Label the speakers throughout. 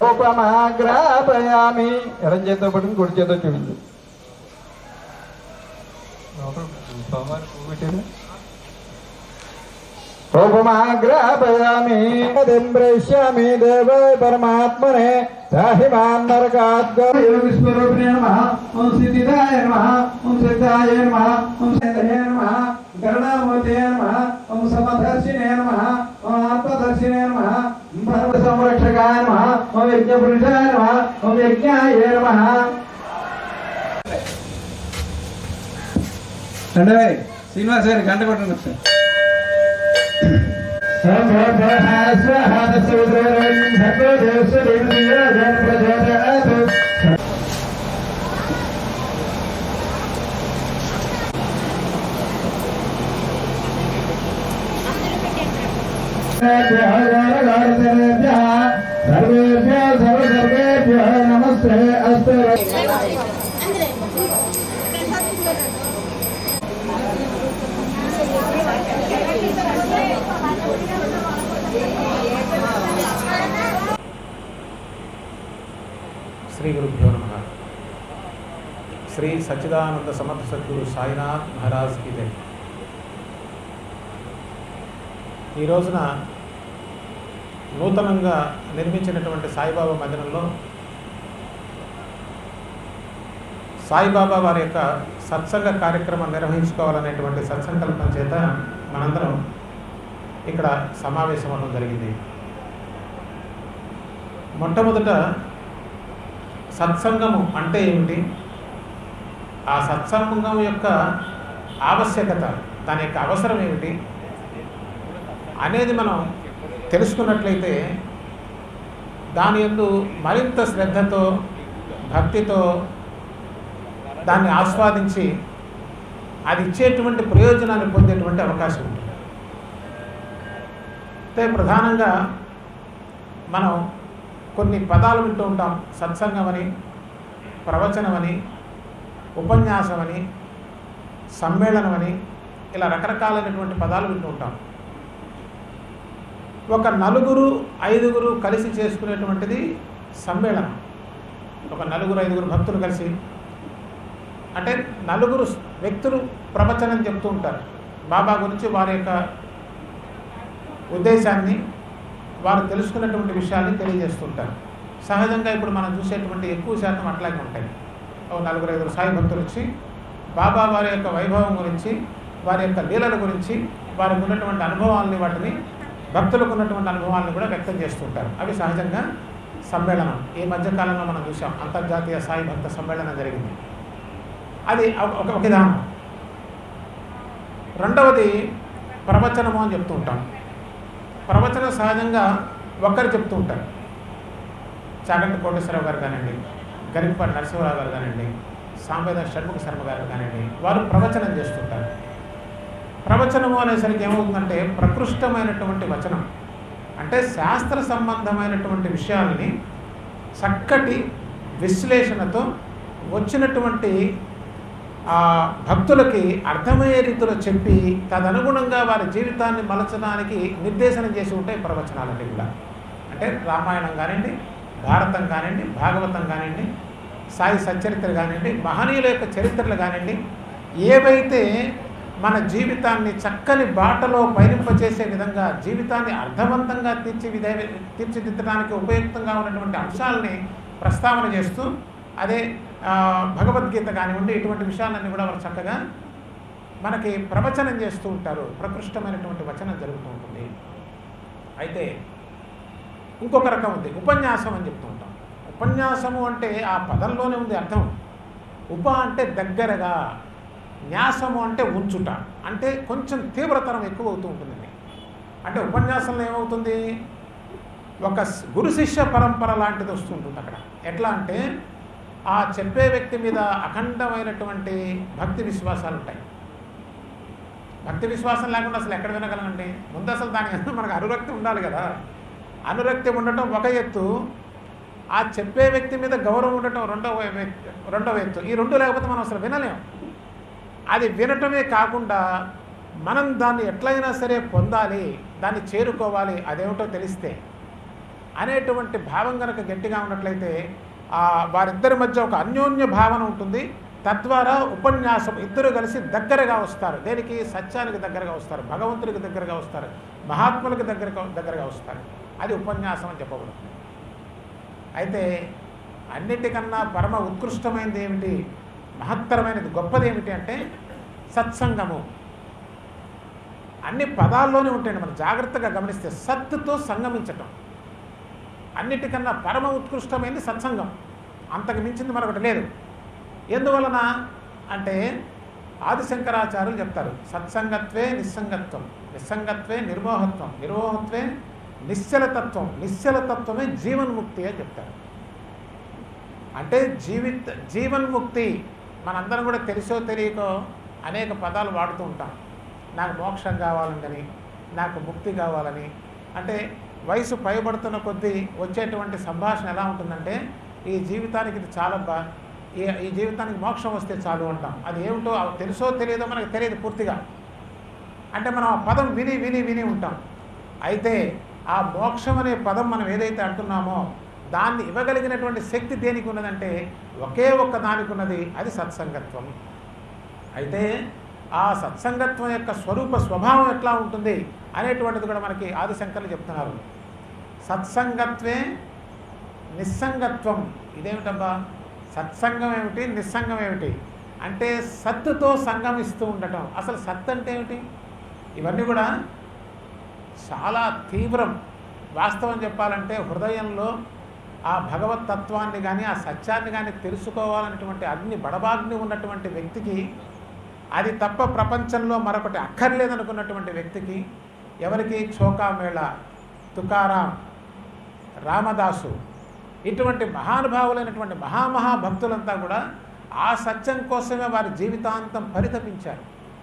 Speaker 1: రూపమాగ్రాపయామి. ఎడం చేతో పట్టుకుని కుడి చేతో చూపించు. రూపమాగ్రాపయామి. దింబ్రశ్యామి దేవాయ పరమాత్మనే రాహిమాన్ నరకాద్గోస్వరూపిణే నమః. ఓం సిద్ధిదాయ నమః. ఓం సిద్ధాయ నమః. ఓం సిద్ధాయ నమః. గరుడామూర్తయే నమః. ఓం సమదర్శినే నమః. ఓం ఆత్మదర్శినే నమః. భర్త సంరక్షకాయ నమః. ఓం యజ్ఞపురుషాయ నమః. ఓం యజ్ఞాయ నమః. రండి శ్రీనివాస్ గారి గంట కొట్టండి ఒకసారి. సర్వేభ్యో నమస్తే అస్తు.
Speaker 2: శ్రీ గురుభ్యో నమః. శ్రీ సచ్చిదానంద సమర్థ సద్గురు సాయినాథ్ మహారాజ్కి జై. ఈ రోజున నూతనంగా నిర్మించినటువంటి సాయిబాబా మందిరంలో సాయిబాబా వారి యొక్క సత్సంగ కార్యక్రమం నిర్వహించుకోవాలనేటువంటి సత్సంకల్పం చేత మనందరం ఇక్కడ సమావేశం అవ్వడం జరిగింది. మొట్టమొదట సత్సంగము అంటే ఏమిటి, ఆ సత్సంగం యొక్క ఆవశ్యకత, దాని యొక్క అవసరం ఏమిటి అనేది మనం తెలుసుకున్నట్లయితే దాని యందు మరింత శ్రద్ధతో భక్తితో దాన్ని ఆస్వాదించి అది ఇచ్చేటువంటి ప్రయోజనాన్ని పొందేటువంటి అవకాశం ఉంటుంది. అయితే ప్రధానంగా మనం కొన్ని పదాలు వింటూ ఉంటాం. సత్సంగం అని, ప్రవచనం అని, ఉపన్యాసం అని, సమ్మేళనం అని, ఇలా రకరకాలైనటువంటి పదాలు వింటూ ఉంటాం. ఒక 4-5 కలిసి చేసుకునేటువంటిది సమ్మేళనం. ఒక 4-5 భక్తులు కలిసి, అంటే 4 వ్యక్తులు ప్రవచనం చెప్తూ ఉంటారు. బాబా గురించి వారి యొక్క ఉద్దేశాన్ని, వారు తెలుసుకున్నటువంటి విషయాన్ని తెలియజేస్తుంటారు. సహజంగా ఇప్పుడు మనం చూసేటువంటి ఎక్కువ శాతం అట్లాగే ఉంటాయి. 4-5 సాయి భక్తులు వచ్చి బాబా వారి యొక్క వైభవం గురించి, వారి యొక్క లీలల గురించి, వారికి ఉన్నటువంటి అనుభవాలని, వాటిని భక్తులకు ఉన్నటువంటి అనుభవాలను కూడా వ్యక్తం చేస్తుంటారు. అవి సహజంగా సమ్మేళనం. ఈ మధ్యకాలంలో మనం చూసాం, అంతర్జాతీయ సాయి భక్త సమ్మేళనం జరిగింది. అది ఒక విధానం. రెండవది ప్రవచనము అని చెప్తూ ఉంటాం. ప్రవచనం సహజంగా ఒక్కరు చెప్తూ ఉంటారు. చాగంటి కోటేశ్వరరావు గారు కానివ్వండి, గరికపాటి నరసింహరావు గారు కానివ్వండి, సాంబేద షణ్ముఖ శర్మ గారు కానివ్వండి, వారు ప్రవచనం చేస్తుంటారు. ప్రవచనము అనేసరికి ఏమవుతుందంటే ప్రకృష్టమైనటువంటి వచనం, అంటే శాస్త్ర సంబంధమైనటువంటి విషయాలని చక్కటి విశ్లేషణతో వచ్చినటువంటి భక్తులకి అర్థమయ్యే రీతిలో చెప్పి తదనుగుణంగా వారి జీవితాన్ని మలచడానికి నిర్దేశనం చేసి ఉంటాయి ప్రవచనాలన్నీ కూడా. అంటే రామాయణం కానివ్వండి, భారతం కానివ్వండి, భాగవతం కానివ్వండి, సాయి సచ్చరిత్ర కానివ్వండి, మహనీయుల యొక్క చరిత్రలు కానివ్వండి, ఏవైతే మన జీవితాన్ని చక్కని బాటలో పయనింపచేసే విధంగా, జీవితాన్ని అర్థవంతంగా తీర్చిదిద్దడానికి ఉపయుక్తంగా ఉన్నటువంటి అంశాలని ప్రస్తావన చేస్తూ, అదే భగవద్గీత కానివ్వండి, ఇటువంటి విషయాలన్నీ కూడా వారు చక్కగా మనకి ప్రవచనం చేస్తూ ఉంటారు. ప్రకృష్టమైనటువంటి వచనం జరుగుతూ ఉంటుంది. అయితే ఇంకొక రకం ఉంది, ఉపన్యాసం అని చెప్తూ ఉంటాం. ఉపన్యాసము అంటే ఆ పదంలోనే ఉంది అర్థం. ఉప అంటే దగ్గరగా, న్యాసము అంటే ఉంచుట, అంటే కొంచెం తీవ్రతరం ఎక్కువ అవుతూ ఉంటుందండి. అంటే ఉపన్యాసంలో ఏమవుతుంది, ఒక గురు శిష్య పరంపర లాంటిది వస్తుంటుంది అక్కడ. ఎట్లా అంటే ఆ చెప్పే వ్యక్తి మీద అఖండమైనటువంటి భక్తి విశ్వాసాలు ఉంటాయి. భక్తి విశ్వాసం లేకుండా అసలు ఎక్కడ వినగలండి? ముందు అసలు దాని మనకు అనురక్తి ఉండాలి కదా. అనురక్తి ఉండటం ఒక ఎత్తు, ఆ చెప్పే వ్యక్తి మీద గౌరవం ఉండటం రెండవ ఎత్తు. ఈ రెండు లేకపోతే మనం అసలు వినలేము. అది వినటమే కాకుండా మనం దాన్ని ఎట్లయినా సరే పొందాలి, దాన్ని చేరుకోవాలి, అదేమిటో తెలిస్తే అనేటువంటి భావం కనుక గట్టిగా ఉన్నట్లయితే వారిద్దరి మధ్య ఒక అన్యోన్య భావన ఉంటుంది. తద్వారా ఉపన్యాసం ఇద్దరు కలిసి దగ్గరగా వస్తారు. దేనికి? సత్యానికి దగ్గరగా వస్తారు, భగవంతుడికి దగ్గరగా వస్తారు, మహాత్ములకు దగ్గరగా వస్తారు. అది ఉపన్యాసం అని చెప్పబడుతుంది. అయితే అన్నిటికన్నా పరమ ఉత్కృష్టమైనది ఏమిటి, మహత్తరమైనది, గొప్పది ఏమిటి అంటే సత్సంగము. అన్ని పదాల్లోనే ఉంటాయండి. మనం జాగ్రత్తగా గమనిస్తే సత్తుతో సంగమించటం అన్నిటికన్నా పరమ ఉత్కృష్టమైనది సత్సంగం. అంతకు మించింది మరొకటి లేదు. ఎందువలన అంటే ఆదిశంకరాచార్యులు చెప్తారు, సత్సంగత్వే నిస్సంగత్వం, నిస్సంగత్వే నిర్మోహత్వం, నిర్మోహత్వే నిశ్చలతత్వం, నిశ్చలతత్వమే జీవన్ముక్తి అని చెప్తారు. అంటే జీవన్ముక్తి మనందరం కూడా తెలుసో తెలియకో అనేక పదాలు వాడుతూ ఉంటాం. నాకు మోక్షం కావాలని, నాకు ముక్తి కావాలని. అంటే వయసు పైబడుతున్న కొద్దీ వచ్చేటువంటి సంభాషణ ఎలా ఉంటుందంటే, ఈ జీవితానికి ఇది చాలా ఈ జీవితానికి మోక్షం వస్తే చాలు అంటాం. అది ఏమిటో తెలుసో తెలియదో మనకు తెలియదు పూర్తిగా. అంటే మనం ఆ పదం విని విని విని ఉంటాం. అయితే ఆ మోక్షం అనే పదం మనం ఏదైతే అంటున్నామో దాన్ని ఇవ్వగలిగినటువంటి శక్తి దేనికి ఉన్నదంటే ఒకే ఒక్క దానికి ఉన్నది, అది సత్సంగత్వం. అయితే ఆ సత్సంగత్వం యొక్క స్వభావం ఎట్లా ఉంటుంది అనేటువంటిది కూడా మనకి ఆదిశంకర్లు చెప్తున్నారు. సత్సంగత్వే నిస్సంగత్వం. ఇదేమిటబ్బా? సత్సంగం ఏమిటి, నిస్సంగం ఏమిటి అంటే సత్తుతో సంగమిస్తూ ఉండటం. అసలు సత్ అంటే ఏమిటి? ఇవన్నీ కూడా చాలా తీవ్రం. వాస్తవం చెప్పాలంటే హృదయంలో ఆ భగవతత్వాన్ని కానీ ఆ సత్యాన్ని కానీ తెలుసుకోవాలనేటువంటి అగ్ని బడబాగ్ని ఉన్నటువంటి వ్యక్తికి, అది తప్ప ప్రపంచంలో మరొకటి అక్కర్లేదనుకున్నటువంటి వ్యక్తికి, ఎవరికి చోకామేళ, తుకారాం, రామదాసు ఇటువంటి మహానుభావులైనటువంటి మహాభక్తులంతా కూడా ఆ సత్యం కోసమే వారి జీవితాంతం పరితపించారు.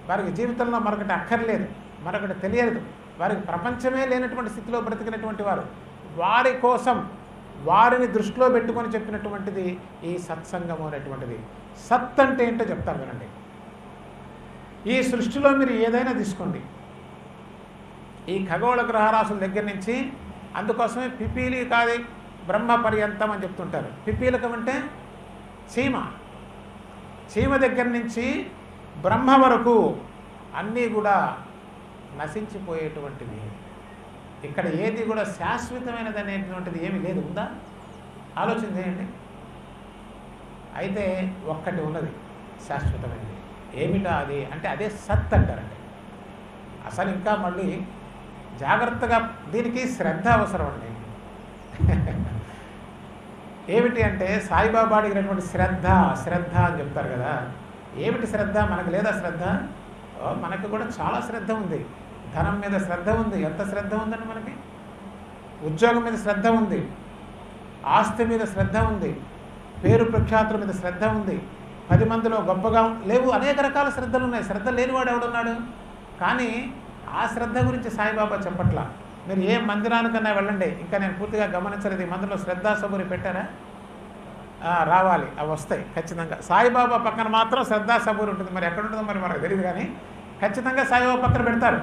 Speaker 2: వారికి జీవితంలో మరొకటి అక్కర్లేదు, మరొకటి తెలియదు, వారికి ప్రపంచమే లేనటువంటి స్థితిలో బ్రతికినటువంటి వారు. వారి కోసం వారిని దృష్టిలో పెట్టుకొని చెప్పినటువంటిది ఈ సత్సంగము అనేటువంటిది. సత్ అంటే ఏంటో చెప్తారు వినండి. ఈ సృష్టిలో మీరు ఏదైనా తీసుకోండి, ఈ ఖగోళ గ్రహరాశుల దగ్గర నుంచి, అందుకోసమే పిపీలి కాది బ్రహ్మ పర్యంతం అని చెప్తుంటారు. పిపీలకం అంటే చీమ దగ్గర నుంచి బ్రహ్మ వరకు అన్నీ కూడా నశించిపోయేటువంటివి. ఇక్కడ ఏది కూడా శాశ్వతమైనది అనేటువంటిది ఏమీ లేదు. ఉందా? ఆలోచన చేయండి. అయితే ఒక్కటి ఉన్నది శాశ్వతమైనది. ఏమిటా అది అంటే అదే సత్ అంటారండి. అసలు ఇంకా మళ్ళీ జాగ్రత్తగా దీనికి శ్రద్ధ అవసరం అండి. ఏమిటి అంటే సాయిబాబా అడిగినటువంటి శ్రద్ధ అని చెప్తారు కదా. ఏమిటి శ్రద్ధ? మనకు లేదా శ్రద్ధ? మనకు కూడా చాలా శ్రద్ధ ఉంది. ధనం మీద శ్రద్ధ ఉంది. ఎంత శ్రద్ధ ఉందండి మనకి? ఉద్యోగం మీద శ్రద్ధ ఉంది, ఆస్తి మీద శ్రద్ధ ఉంది, పేరు ప్రఖ్యాతుల మీద శ్రద్ధ ఉంది, 10 మందిలో గొప్పగా లేవు, అనేక రకాల శ్రద్ధలు ఉన్నాయి. శ్రద్ధ లేనివాడు ఎవడున్నాడు? కానీ ఆ శ్రద్ధ గురించి సాయిబాబా చెప్పట్లా. మీరు ఏ మందిరానికన్నా వెళ్ళండి, ఇంకా నేను పూర్తిగా గమనించలేదు, ఈ మందిరంలో శ్రద్ధా సబూరి పెట్టారా? రావాలి, అవి వస్తాయి ఖచ్చితంగా. సాయిబాబా పక్కన మాత్రం శ్రద్ధా సబూరి ఉంటుంది. మరి ఎక్కడ ఉంటుందో మరి మనకు తెలియదు, కానీ ఖచ్చితంగా సాయిబాబా పక్కన పెడతారు.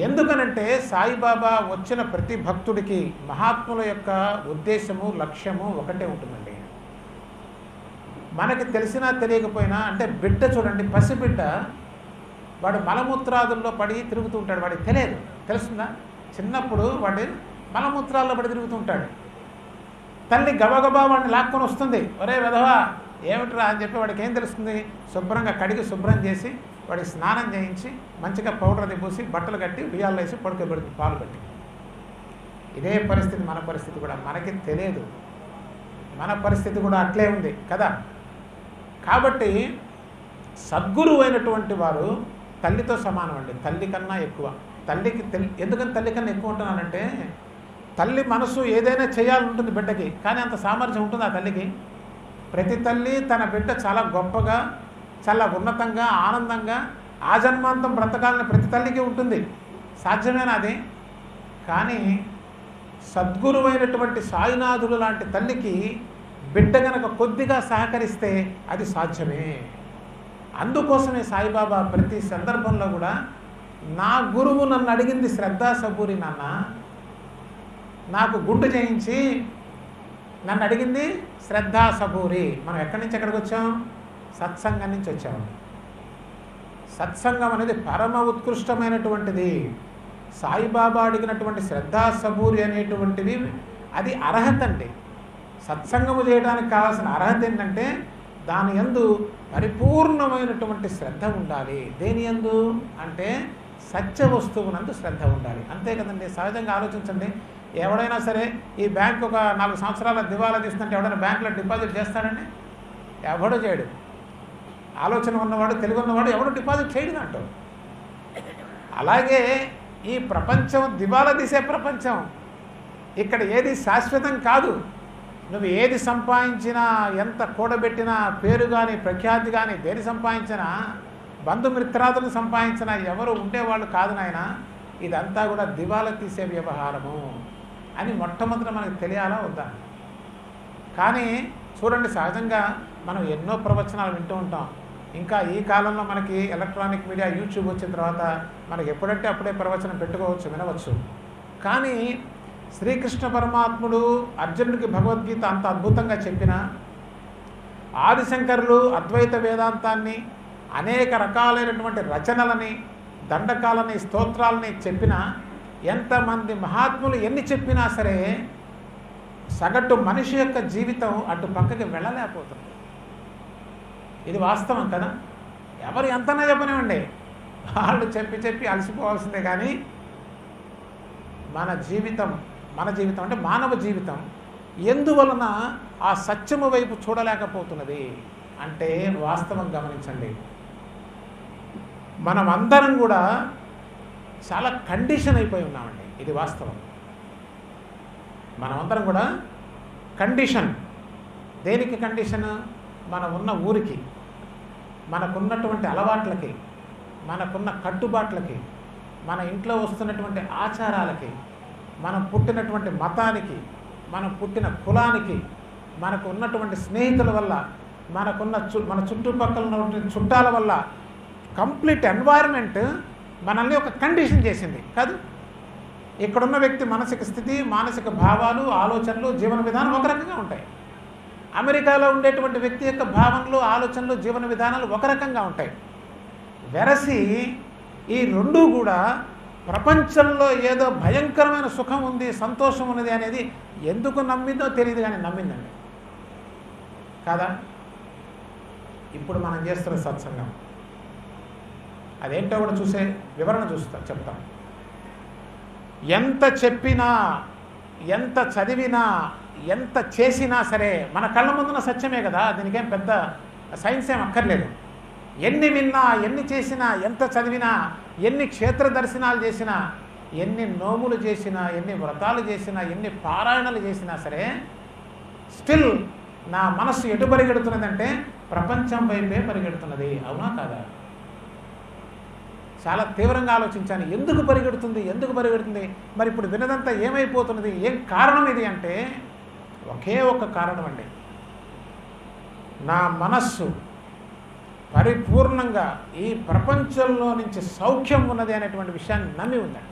Speaker 2: ఎందుకనంటే సాయిబాబా వచ్చిన ప్రతి భక్తుడికి మహాత్ముల యొక్క ఉద్దేశము, లక్ష్యము ఒకటే ఉంటుందండి. మనకి తెలిసినా తెలియకపోయినా, అంటే బిడ్డ చూడండి, పసిబిడ్డ వాడు మలమూత్రాదుల్లో పడి తిరుగుతూ ఉంటాడు, వాడికి తెలియదు. తెలుస్తుందా? చిన్నప్పుడు వాడు మలమూత్రాల్లో పడి తిరుగుతూ ఉంటాడు. తల్లి గబగబా వాడిని లాక్కొని వస్తుంది, ఒరే వెధవా ఏమిట్రా అని చెప్పి. వాడికి ఏం తెలుస్తుంది? శుభ్రంగా కడిగి శుభ్రం చేసి వాడికి స్నానం చేయించి మంచిగా పౌడర్ అది పూసి బట్టలు కట్టి బియ్యాలు వేసి పడుకోబెడుతుంది, పాలు కట్టి. ఇదే పరిస్థితి మన పరిస్థితి కూడా. మనకి తెలియదు, మన పరిస్థితి కూడా అట్లే ఉంది కదా. కాబట్టి సద్గురువు అయినటువంటి వారు తల్లితో సమానం అండి, తల్లి కన్నా ఎక్కువ. తల్లికి ఎందుకని తల్లి కన్నా ఎక్కువ ఉంటున్నానంటే, తల్లి మనసు ఏదైనా చేయాలంటుంది బిడ్డకి, కానీ అంత సామర్థ్యం ఉంటుంది ఆ తల్లికి. ప్రతి తల్లి తన బిడ్డ చాలా గొప్పగా, చాలా ఉన్నతంగా, ఆనందంగా ఆజన్మాంతం బ్రతకాలని ప్రతి తల్లికి ఉంటుంది. సాధ్యమేనా అది? కానీ సద్గురువైనటువంటి సాయినాథులు లాంటి తల్లికి బిడ్డ కనుక కొద్దిగా సహకరిస్తే అది సాధ్యమే. అందుకోసమే సాయిబాబా ప్రతి సందర్భంలో కూడా, నా గురువు నన్ను అడిగింది శ్రద్ధా సబూరి నాన్న, నాకు గుండు చేయించి నన్ను అడిగింది శ్రద్ధా సబూరి. మనం ఎక్కడి నుంచి ఎక్కడికి వచ్చాం? సత్సంగం నుంచి వచ్చాము. సత్సంగం అనేది పరమ ఉత్కృష్టమైనటువంటిది. సాయిబాబా అడిగినటువంటి శ్రద్ధా సబూరి అనేటువంటివి అది అర్హత అండి. సత్సంగము చేయడానికి కావాల్సిన అర్హత ఏంటంటే దాని యందు పరిపూర్ణమైనటువంటి శ్రద్ధ ఉండాలి. దేని యందు అంటే సత్య వస్తువునందు శ్రద్ధ ఉండాలి. అంతే కదండి. సహజంగా ఆలోచించండి. ఎవడైనా సరే ఈ బ్యాంక్ ఒక 4 సంవత్సరాల దివాలా తీస్తుంటే ఎవడైనా బ్యాంకులో డిపాజిట్ చేస్తాడండి? ఎవడో చేయడు. ఆలోచన ఉన్నవాడు, తెలివి ఉన్నవాడు ఎవడు డిపాజిట్ చేయడు అంటూ. అలాగే ఈ ప్రపంచం దివాలా తీసే ప్రపంచం. ఇక్కడ ఏది శాశ్వతం కాదు. నువ్వు ఏది సంపాదించినా, ఎంత కూడబెట్టినా, పేరు కానీ ప్రఖ్యాతి కానీ దేని సంపాదించినా, బంధుమిత్రాదులను సంపాదించినా ఎవరు ఉండేవాళ్ళు కాదు నాయన. ఇదంతా కూడా దివాలా తీసే వ్యవహారము అని మొట్టమొదట మనకు తెలియాలా వద్దా? కానీ చూడండి, సహజంగా మనం ఎన్నో ప్రవచనాలు వింటూ ఉంటాం. ఇంకా ఈ కాలంలో మనకి ఎలక్ట్రానిక్ మీడియా, యూట్యూబ్ వచ్చిన తర్వాత మనకి ఎప్పుడంటే అప్పుడే ప్రవచనం పెట్టుకోవచ్చు, వినవచ్చు. కానీ శ్రీకృష్ణ పరమాత్ముడు అర్జునుడికి భగవద్గీత అంత అద్భుతంగా చెప్పిన, ఆదిశంకరులు అద్వైత వేదాంతాన్ని అనేక రకాలైనటువంటి రచనలని, దండకాలని, స్తోత్రాలని చెప్పిన, ఎంతమంది మహాత్ములు ఎన్ని చెప్పినా సరే సగటు మనిషి యొక్క జీవితం అటు పక్కకి వెళ్ళలేకపోతుంది. ఇది వాస్తవం కదా. ఎవరు ఎంతనా చెప్పనివ్వండి, వాళ్ళు చెప్పి చెప్పి అలసిపోవాల్సిందే. కానీ మన జీవితం అంటే మానవ జీవితం ఎందువలన ఆ సత్యము వైపు చూడలేకపోతున్నది అంటే వాస్తవం గమనించండి. మనం అందరం కూడా చాలా కండిషన్ అయిపోయి ఉన్నామండి. ఇది వాస్తవం. మనమందరం కూడా కండిషన్. దేనికి కండిషన్? మనం ఉన్న ఊరికి, మనకున్నటువంటి అలవాట్లకి, మనకున్న కట్టుబాట్లకి, మన ఇంట్లో వస్తున్నటువంటి ఆచారాలకి, మనం పుట్టినటువంటి మతానికి, మనం పుట్టిన కులానికి, మనకు ఉన్నటువంటి స్నేహితుల వల్ల, మన చుట్టుపక్కల ఉన్నటువంటి చుట్టాల వల్ల కంప్లీట్ ఎన్వైరన్మెంట్ మనల్ని ఒక కండిషన్ చేసింది కాదు. ఇక్కడున్న వ్యక్తి మానసిక స్థితి, మానసిక భావాలు, ఆలోచనలు, జీవన విధానం ఒక రకంగా ఉంటాయి. అమెరికాలో ఉండేటువంటి వ్యక్తి యొక్క భావనలు, ఆలోచనలు, జీవన విధానాలు ఒక రకంగా ఉంటాయి. వెరసి ఈ రెండూ కూడా ప్రపంచంలో ఏదో భయంకరమైన సుఖం ఉంది, సంతోషం ఉన్నది అనేది ఎందుకు నమ్మిందో తెలియదు, కానీ నమ్మిందండి కాదా. ఇప్పుడు మనం చేస్తున్న సత్సంగం అదేంటో కూడా చూసే వివరణ చెప్తాం. ఎంత చెప్పినా, ఎంత చదివినా, ఎంత చేసినా సరే మన కళ్ళ ముందున్న సత్యమే కదా. దీనికేం పెద్ద సైన్స్ ఏం అక్కర్లేదు. ఎన్ని విన్నా, ఎన్ని చేసినా, ఎంత చదివినా, ఎన్ని క్షేత్ర దర్శనాలు చేసినా, ఎన్ని నోములు చేసినా, ఎన్ని వ్రతాలు చేసినా, ఎన్ని పారాయణలు చేసినా సరే స్టిల్ నా మనస్సు ఎటు పరిగెడుతున్నదంటే ప్రపంచం వైపే పరిగెడుతున్నది. అవునా కాదా? చాలా తీవ్రంగా ఆలోచించాను. ఎందుకు పరిగెడుతుంది? మరి ఇప్పుడు వినదంతా ఏమైపోతున్నది? ఏం కారణం ఇది అంటే ఒకే ఒక కారణం అండి. నా మనస్సు పరిపూర్ణంగా ఈ ప్రపంచంలో నుంచి సౌఖ్యం ఉన్నది అనేటువంటి విషయాన్ని నమ్మి ఉందండి.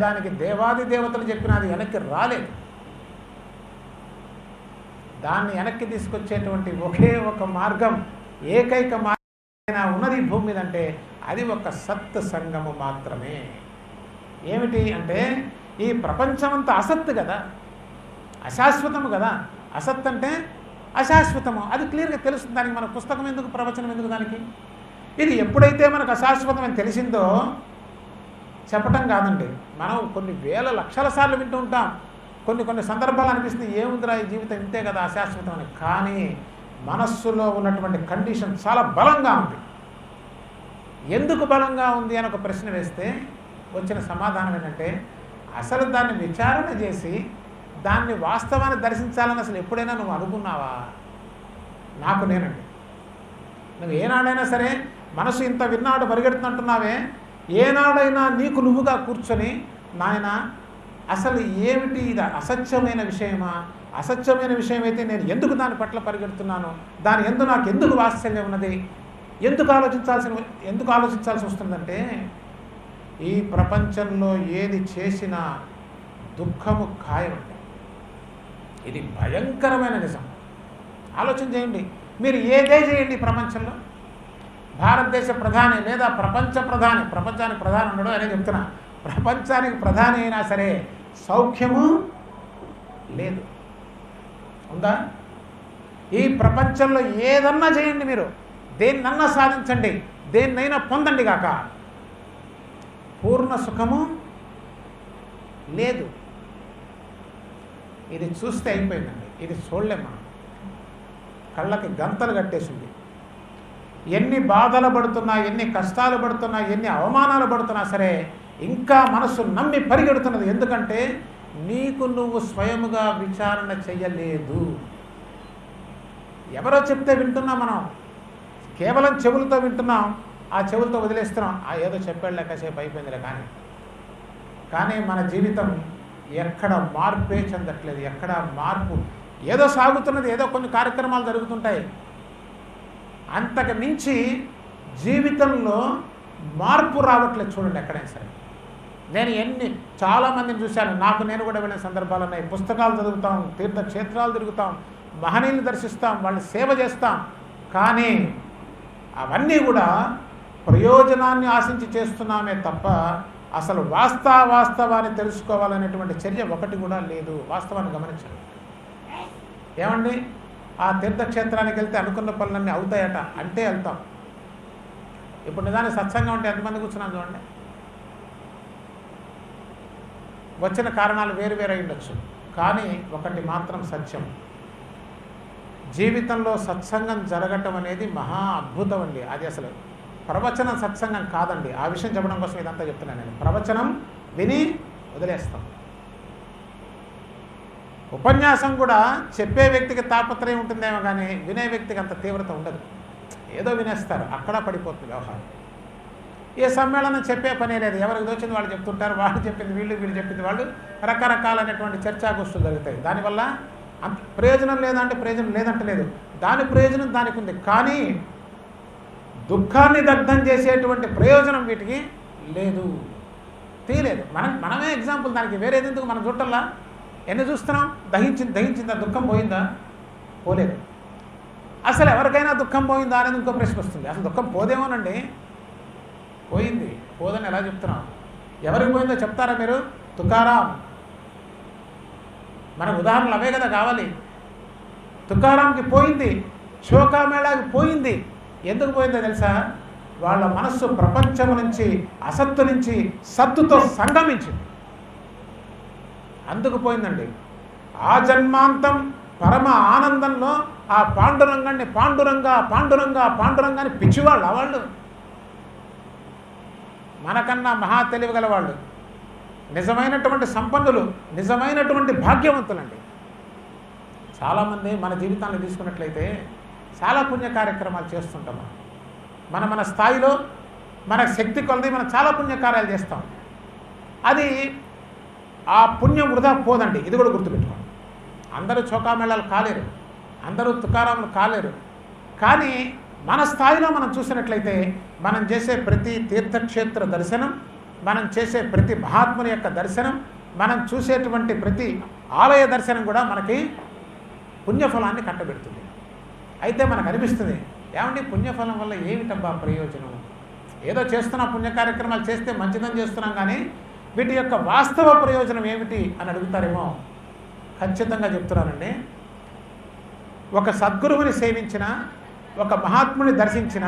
Speaker 2: దానికి దేవాది దేవతలు చెప్పిన అది వెనక్కి రాలేదు. దాన్ని వెనక్కి తీసుకొచ్చేటువంటి ఒకే ఒక మార్గం, ఏకైక మార్గం ఉన్నది భూమి మీద అంటే అది ఒక సత్ సంగము మాత్రమే. ఏమిటి అంటే ఈ ప్రపంచమంతా అసత్తు కదా, అశాశ్వతము కదా. అసత్ అంటే అశాశ్వతము, అది క్లియర్గా తెలుస్తుంది. దానికి మన పుస్తకం ఎందుకు, ప్రవచనం ఎందుకు దానికి? ఇది ఎప్పుడైతే మనకు అశాశ్వతం అని తెలిసిందో చెప్పటం కాదండి, మనం కొన్ని వేల లక్షల సార్లు వింటూ ఉంటాం. కొన్ని సందర్భాలు అనిపిస్తుంది ఏముందిరా ఈ జీవితం ఇంతే కదా అశాశ్వతం అని. కానీ మనస్సులో ఉన్నటువంటి కండిషన్ చాలా బలంగా ఉంది. ఎందుకు బలంగా ఉంది అని ఒక ప్రశ్న వేస్తే వచ్చిన సమాధానం ఏంటంటే అసలు దాన్ని విచారణ చేసి దాన్ని వాస్తవాన్ని దర్శించాలని అసలు ఎప్పుడైనా నువ్వు అనుకున్నావా? నాకు నేనండి. నువ్వు ఏనాడైనా సరే మనసు ఇంత విన్నాడు పరిగెడుతుంటున్నావే, ఏనాడైనా నీకు నువ్వుగా కూర్చొని నాయన అసలు ఏమిటి ఇది, అసత్యమైన విషయమా? అసత్యమైన విషయం అయితే నేను ఎందుకు దాని పట్ల పరిగెడుతున్నాను, దాని ఎందు నాకు ఎందుకు వాత్సల్యం ఉన్నది, ఎందుకు ఆలోచించాల్సి వస్తుందంటే ఈ ప్రపంచంలో ఏది చేసినా దుఃఖము ఖాయం. ఇది భయంకరమైన నిజం. ఆలోచన చేయండి. మీరు ఏదే చేయండి ప్రపంచంలో, భారతదేశ ప్రధాని లేదా ప్రపంచ ప్రధాని, ప్రపంచానికి ప్రధాని ఉండడు అనే చెప్తున్నా, ప్రపంచానికి ప్రధాని అయినా సరే సౌఖ్యము లేదు. ఉందా? ఈ ప్రపంచంలో ఏదన్నా చేయండి, మీరు దేన్నన్నా సాధించండి, దేన్నైనా పొందండి కాక పూర్ణ సుఖము లేదు. ఇది చూస్తే అయిపోయిందండి. ఇది చూడలేం మనం. కళ్ళకి గంతలు కట్టేసింది. ఎన్ని బాధలు పడుతున్నా, ఎన్ని కష్టాలు పడుతున్నా, ఎన్ని అవమానాలు పడుతున్నా సరే ఇంకా మనసు నమ్మి పరిగెడుతున్నది. ఎందుకంటే నీకు నువ్వు స్వయముగా విచారణ చెయ్యలేదు. ఎవరో చెప్తే వింటున్నాం మనం, కేవలం చెవులతో వింటున్నాం, ఆ చెవులతో వదిలేస్తున్నాం. ఏదో చెప్పాడులే, కాసేపు అయిపోయిందిలే. కానీ మన జీవితం ఎక్కడ మార్పే చెందట్లేదు. ఎక్కడ మార్పు, ఏదో సాగుతున్నది, ఏదో కొన్ని కార్యక్రమాలు జరుగుతుంటాయి. అంతకు మించి జీవితంలో మార్పు రావట్లేదు. చూడండి ఎక్కడైనా సరే. నేను చాలామందిని చూశాను. నేను కూడా వెళ్ళిన సందర్భాలు ఉన్నాయి. పుస్తకాలు చదువుతాం, తీర్థక్షేత్రాలు తిరుగుతాం, మహనీయులు దర్శిస్తాం, వాళ్ళు సేవ చేస్తాం. కానీ అవన్నీ కూడా ప్రయోజనాన్ని ఆశించి చేస్తున్నామే తప్ప అసలు వాస్తవాన్ని తెలుసుకోవాలనేటువంటి చర్య ఒకటి కూడా లేదు. వాస్తవాన్ని గమనించండి. ఏమండి, ఆ తీర్థక్షేత్రానికి వెళ్తే అనుకున్న పనులన్నీ అవుతాయట అంటే వెళ్తాం. ఇప్పుడు నిజానికి సత్సంగం అంటే ఎంతమంది కూర్చున్నాం చూడండి. వచ్చిన కారణాలు వేరు వేరు అయి ఉండొచ్చు, కానీ ఒకటి మాత్రం సత్యం, జీవితంలో సత్సంగం జరగటం అనేది మహా అద్భుతం అండి. అది అసలు ప్రవచనం సత్సంగం కాదండి. ఆ విషయం చెప్పడం కోసం ఇదంతా చెప్తున్నాను నేను. ప్రవచనం విని వదిలేస్తాం. ఉపన్యాసం కూడా చెప్పే వ్యక్తికి తాపత్రయం ఉంటుందేమో కానీ వినే వ్యక్తికి అంత తీవ్రత ఉండదు. ఏదో వినేస్తారు, అక్కడ పడిపోతుంది వ్యవహారం. ఏ సమ్మేళనం చెప్పే పనే లేదు. ఎవరికి దోచింది వాళ్ళు చెప్తుంటారు. వాళ్ళు చెప్పింది వీళ్ళు, వీళ్ళు చెప్పింది వాళ్ళు, రకరకాలైనటువంటి చర్చాగోష్ఠులు జరుగుతాయి. దానివల్ల అంత ప్రయోజనం లేదంటే ప్రయోజనం లేదంటే లేదు. దాని ప్రయోజనం దానికి ఉంది, కానీ దుఃఖాన్ని దగ్ధం చేసేటువంటి ప్రయోజనం వీటికి లేదు, తీయలేదు. మనమే ఎగ్జాంపుల్ దానికి. వేరేది ఎందుకు? మనం చుట్టల్లా ఎన్ని చూస్తున్నాం? దహించిందా? దుఃఖం పోయిందా? పోలేదు. అసలు ఎవరికైనా దుఃఖం పోయిందా అనేది ఇంకో ప్రశ్న వస్తుంది. అసలు దుఃఖం పోదేమోనండి. పోయింది. పోదని ఎలా చెప్తున్నాం? ఎవరికి పోయిందో చెప్తారా మీరు? తుకారాం. మనకు ఉదాహరణలు అవే కదా కావాలి. తుకారాంకి పోయింది, శోకామేళాకి పోయింది. ఎందుకు పోయిందో తెలుసా? వాళ్ళ మనస్సు ప్రపంచం నుంచి, అసత్తు నుంచి సత్తుతో సంగమించింది. అందుకు పోయిందండి. ఆ జన్మాంతం పరమ ఆనందంలో ఆ పాండురంగాన్ని పాండురంగాన్ని పిచ్చివాళ్ళు వాళ్ళు. మనకన్నా మహా తెలివి గల వాళ్ళు, నిజమైనటువంటి సంపన్నులు, నిజమైనటువంటి భాగ్యవంతులండి. చాలామంది మన జీవితాన్ని తీసుకున్నట్లయితే చాలా పుణ్య కార్యక్రమాలు చేస్తుంటాం. మన స్థాయిలో మన శక్తి కొలది మనం చాలా పుణ్యకార్యాలు చేస్తాం. అది ఆ పుణ్యం వృధా పోదండి. ఇది కూడా గుర్తుపెట్టుకోండి. అందరూ చౌకామేళాలు కాలేరు, అందరూ తుకారాములు కాలేరు. కానీ మన స్థాయిలో మనం చూసినట్లయితే మనం చేసే ప్రతి తీర్థక్షేత్ర దర్శనం, మనం చేసే ప్రతి మహాత్ముని యొక్క దర్శనం, మనం చూసేటువంటి ప్రతి ఆలయ దర్శనం కూడా మనకి పుణ్యఫలాన్ని కట్టబెడుతుంది. అయితే మనకు అనిపిస్తుంది, ఏమండి పుణ్యఫలం వల్ల ఏమిటబ్బా ప్రయోజనం? ఏదో చేస్తున్నా, పుణ్య కార్యక్రమాలు చేస్తే మంచిదని చేస్తున్నాం, కానీ వీటి యొక్క వాస్తవ ప్రయోజనం ఏమిటి అని అడుగుతారేమో. ఖచ్చితంగా చెప్తున్నానండి. ఒక సద్గురువుని సేవించిన, ఒక మహాత్ముని దర్శించిన,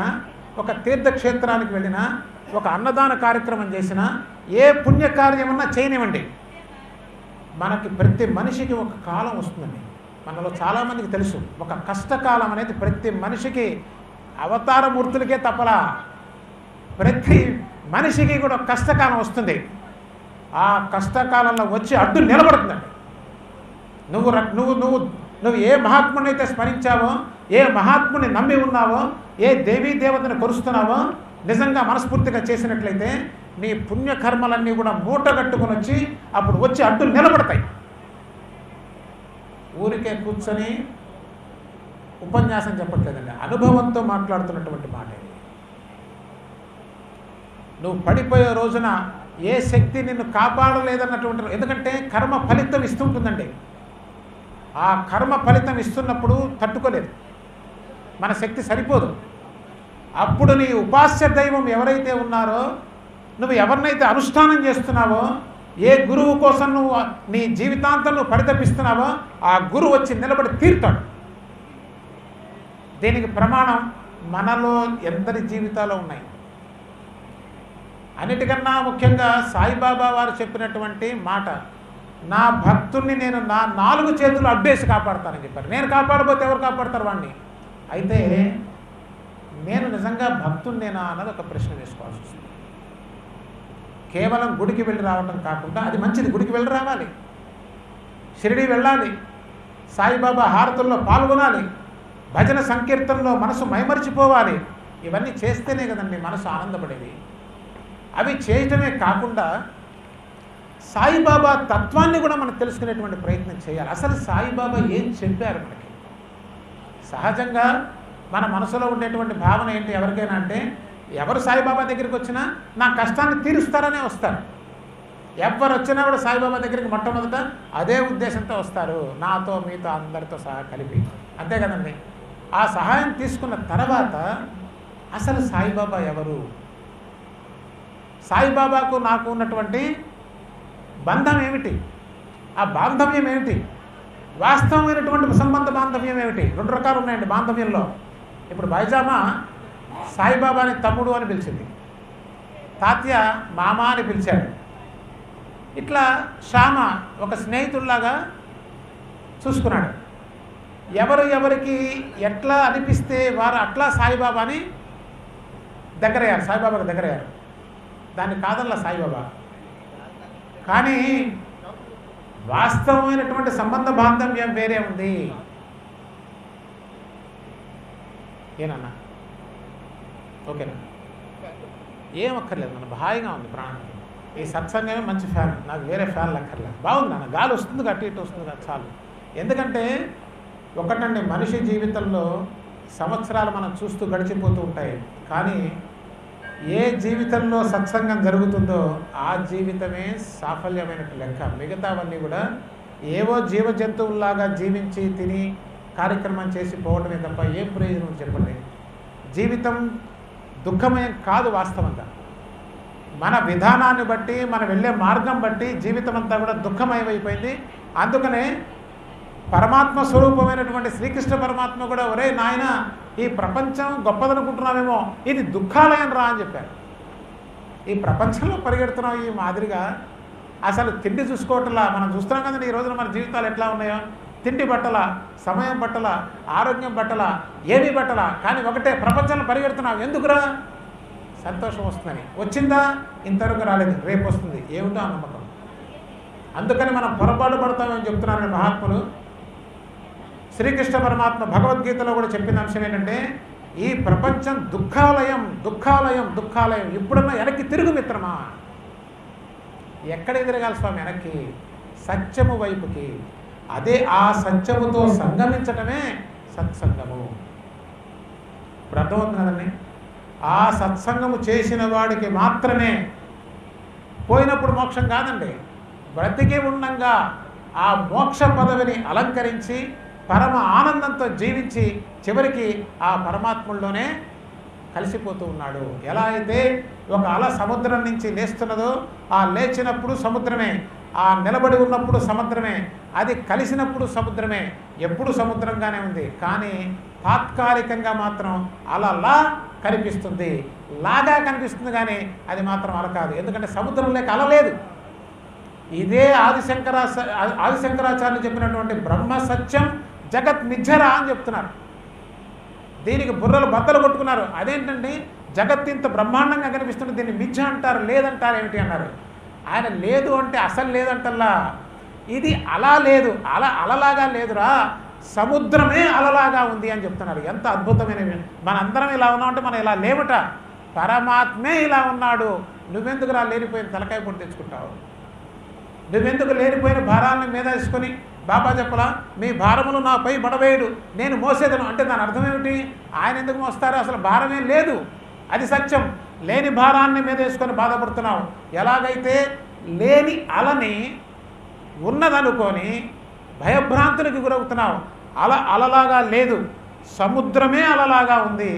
Speaker 2: ఒక తీర్థక్షేత్రానికి వెళ్ళిన, ఒక అన్నదాన కార్యక్రమం చేసిన, ఏ పుణ్యకార్యమన్నా చేయనివ్వండి, మనకి ప్రతి మనిషికి ఒక కాలం వస్తుందండి. మనలో చాలామందికి తెలుసు, ఒక కష్టకాలం అనేది ప్రతి మనిషికి, అవతారమూర్తులకే తప్పలా ప్రతి మనిషికి కూడా కష్టకాలం వస్తుంది. ఆ కష్టకాలంలో వచ్చి అడ్డు నిలబడుతుందండి. నువ్వు ఏ మహాత్ముని అయితే స్మరించావో, ఏ మహాత్ముని నమ్మి ఉన్నావో, ఏ దేవీ దేవతను కొలుస్తున్నావో, నిజంగా మనస్ఫూర్తిగా చేసినట్లయితే నీ పుణ్యకర్మలన్నీ కూడా మూటగట్టుకుని వచ్చి అప్పుడు వచ్చి అడ్డు నిలబడతాయి. ఊరికే కూర్చొని ఉపన్యాసం చెప్పట్లేదండి, అనుభవంతో మాట్లాడుతున్నటువంటి మాట. నువ్వు పడిపోయే రోజున ఏ శక్తి నిన్ను కాపాడలేదన్నటువంటి, ఎందుకంటే కర్మ ఫలితం ఇస్తుంటుందండి. ఆ కర్మ ఫలితం ఇస్తున్నప్పుడు తట్టుకోలేదు, మన శక్తి సరిపోదు. అప్పుడు నీ ఉపాస్య దైవం ఎవరైతే ఉన్నారో, నువ్వు ఎవరినైతే అనుష్ఠానం చేస్తున్నావో, ఏ గురువు కోసం నువ్వు నీ జీవితాంతం నువ్వు పరితపిస్తున్నావో ఆ గురువు వచ్చి నిలబడి తీరుతాడు. దీనికి ప్రమాణం మనలో ఎందరి జీవితాలు ఉన్నాయి. అన్నిటికన్నా ముఖ్యంగా సాయిబాబా వారు చెప్పినటువంటి మాట, నా భక్తుణ్ణి నేను నా 4 చేతులు అడ్డేసి కాపాడతానని చెప్పారు. నేను కాపాడబోతే ఎవరు కాపాడతారు వాడిని? అయితే నేను నిజంగా భక్తుణ్ణేనా అన్నది ఒక ప్రశ్న వేసుకోవాల్సి వస్తుంది. కేవలం గుడికి వెళ్ళి రావటం కాకుండా, అది మంచిది, గుడికి వెళ్ళి రావాలి, షిరిడి వెళ్ళాలి, సాయిబాబా హారతుల్లో పాల్గొనాలి, భజన సంకీర్తనలో మనసు మైమరిచిపోవాలి. ఇవన్నీ చేస్తేనే కదండి మనసు ఆనందపడేది. అవి చేయటమే కాకుండా సాయిబాబా తత్వాన్ని కూడా మనం తెలుసుకునేటువంటి ప్రయత్నం చేయాలి. అసలు సాయిబాబా ఏం చెప్పారు మనకి? సహజంగా మన మనసులో ఉండేటువంటి భావన ఏంటి ఎవరికైనా అంటే, ఎవరు సాయిబాబా దగ్గరికి వచ్చినా నా కష్టాన్ని తీరుస్తారనే వస్తారు. ఎవరు వచ్చినా కూడా సాయిబాబా దగ్గరికి మొట్టమొదట అదే ఉద్దేశంతో వస్తారు, నాతో మీతో అందరితో సహా కలిపి, అంతే కదండి. ఆ సహాయం తీసుకున్న తర్వాత అసలు సాయిబాబా ఎవరు, సాయిబాబాకు నాకు ఉన్నటువంటి బంధం ఏమిటి, ఆ బాంధవ్యం ఏమిటి, వాస్తవమైనటువంటి సంబంధ బాంధవ్యం ఏమిటి? 2 రకాలు ఉన్నాయండి బాంధవ్యంలో. ఇప్పుడు బైజామా సాయిబాబాని తమ్ముడు అని పిలిచింది, తాత్య మామ అని పిలిచాడు. ఇట్లా శ్యామ ఒక స్నేహితుల్లాగా చూసుకున్నాడు. ఎవరికి ఎట్లా అనిపిస్తే వారు అట్లా సాయిబాబాని దగ్గరయ్యారు, సాయిబాబాకు దగ్గరయ్యారు. దాన్ని కాదల్లా సాయిబాబా. కానీ వాస్తవమైనటువంటి సంబంధ బాంధవ్యం వేరే ఉంది. ఏనన్నా? ఓకేనా? ఏం అక్కర్లేదు, మన హాయిగా ఉంది ప్రాణం. ఈ సత్సంగమే మంచి ఫ్యాన్, నాకు వేరే ఫ్యాన్లు అక్కర్లేదు. బాగుంది అన్న, గాలి వస్తుంది అటు ఇటు వస్తుంది కదా, చాలు. ఎందుకంటే ఒకటండి, మనిషి జీవితంలో సంవత్సరాలు మనం చూస్తూ గడిచిపోతూ ఉంటాయి, కానీ ఏ జీవితంలో సత్సంగం జరుగుతుందో ఆ జీవితమే సాఫల్యమైన లెక్క. మిగతావన్నీ కూడా ఏవో జీవ జంతువుల్లాగా జీవించి తిని కార్యక్రమం చేసి పోవటమే తప్ప ఏం ప్రయోజనం చెప్పండి. జీవితం దుఃఖమయం కాదు. వాస్తవంగా మన విధానాన్ని బట్టి, మనం వెళ్ళే మార్గం బట్టి జీవితం అంతా కూడా దుఃఖమయమైపోయింది. అందుకనే పరమాత్మ స్వరూపమైనటువంటి శ్రీకృష్ణ పరమాత్మ కూడా, ఒరే నాయన, ఈ ప్రపంచం గొప్పదనుకుంటున్నామేమో, ఇది దుఃఖాలయం రా అని చెప్పారు. ఈ ప్రపంచంలో పరిగెడుతున్నాం ఈ మాదిరిగా అసలు తిండి చూసుకోవటంలా మనం చూస్తున్నాం కదండి. ఈ రోజున మన జీవితాలు ఎట్లా ఉన్నాయో, తిండి బట్టల, సమయం బట్టల, ఆరోగ్యం బట్టల, ఏమీ బట్టల, కానీ ఒకటే, ప్రపంచంలో పరిగెడుతున్నాం. ఎందుకురా? సంతోషం వస్తుందని. వచ్చిందా? ఇంతవరకు రాలేదు, రేపు వస్తుంది. ఏమిటో ఆ నమ్మకం. అందుకని మనం పొరపాటు పడతామని చెప్తున్నారని మహాత్ములు. శ్రీకృష్ణ పరమాత్మ భగవద్గీతలో కూడా చెప్పిన అంశం ఏంటంటే, ఈ ప్రపంచం దుఃఖాలయం, దుఃఖాలయం, దుఃఖాలయం. ఇప్పుడన్నా వెనక్కి తిరుగు మిత్రమా. ఎక్కడ తిరగాలి స్వామి? వెనక్కి, సత్యము వైపుకి. అదే ఆ సత్యముతో సంగమించటమే సత్సంగము. ఇప్పుడు అర్థమవుతుంది కదండి. ఆ సత్సంగము చేసిన వాడికి మాత్రమే, పోయినప్పుడు మోక్షం కాదండి, బ్రతికి ఉండంగా ఆ మోక్ష పదవిని అలంకరించి పరమ ఆనందంతో జీవించి చివరికి ఆ పరమాత్ముల్లోనే కలిసిపోతూ ఉన్నాడు. ఎలా అయితే ఒక అల సముద్రం నుంచి లేస్తున్నదో, ఆ లేచినప్పుడు సముద్రమే, ఆ నిలబడి ఉన్నప్పుడు సముద్రమే, అది కలిసినప్పుడు సముద్రమే. ఎప్పుడు సముద్రంగానే ఉంది, కానీ తాత్కాలికంగా మాత్రం అలలా కనిపిస్తుంది, లాగా కనిపిస్తుంది, కానీ అది మాత్రం అల కాదు. ఎందుకంటే సముద్రం లేక అల లేదు. ఇదే ఆదిశంకరాచార్యులు చెప్పినటువంటి బ్రహ్మ సత్యం జగత్ మిథ్యరా అని చెప్తున్నారు. దీనికి బుర్రలు బద్దలు కొట్టుకున్నారు. అదేంటండి, జగత్ ఇంత బ్రహ్మాండంగా కనిపిస్తుంది, దీన్ని మిథ్య అంటారు, లేదంటారు ఏమిటి అన్నారు. ఆయన లేదు అంటే అసలు లేదంటల్లా, ఇది అలా లేదు, అలలాగా లేదురా, సముద్రమే అలలాగా ఉంది అని చెప్తున్నారు. ఎంత అద్భుతమైనవి. మనందరం ఇలా ఉన్నామంటే మనం ఇలా లేవట, పరమాత్మే ఇలా ఉన్నాడు. నువ్వెందుకు రా లేనిపోయిన తలకాయ పొడి తెచ్చుకుంటావు? నువ్వెందుకు లేనిపోయిన భారాలను మీద వేసుకొని, బాబా చెప్పలా, మీ భారములు నాపై బడవేయుడు, నేను మోసేదను అంటే దాని అర్థం ఏమిటి? ఆయన ఎందుకు మోస్తారు? అసలు భారమే లేదు, అది సత్యం. లేని భారాన్ని మీద వేసుకొని బాధపడుతున్నావు. ఎలాగైతే లేని అలని ఉన్నదనుకొని భయభ్రాంతులకు గురవుతున్నావు. అలలాగా లేదు, సముద్రమే అలలాగా ఉంది.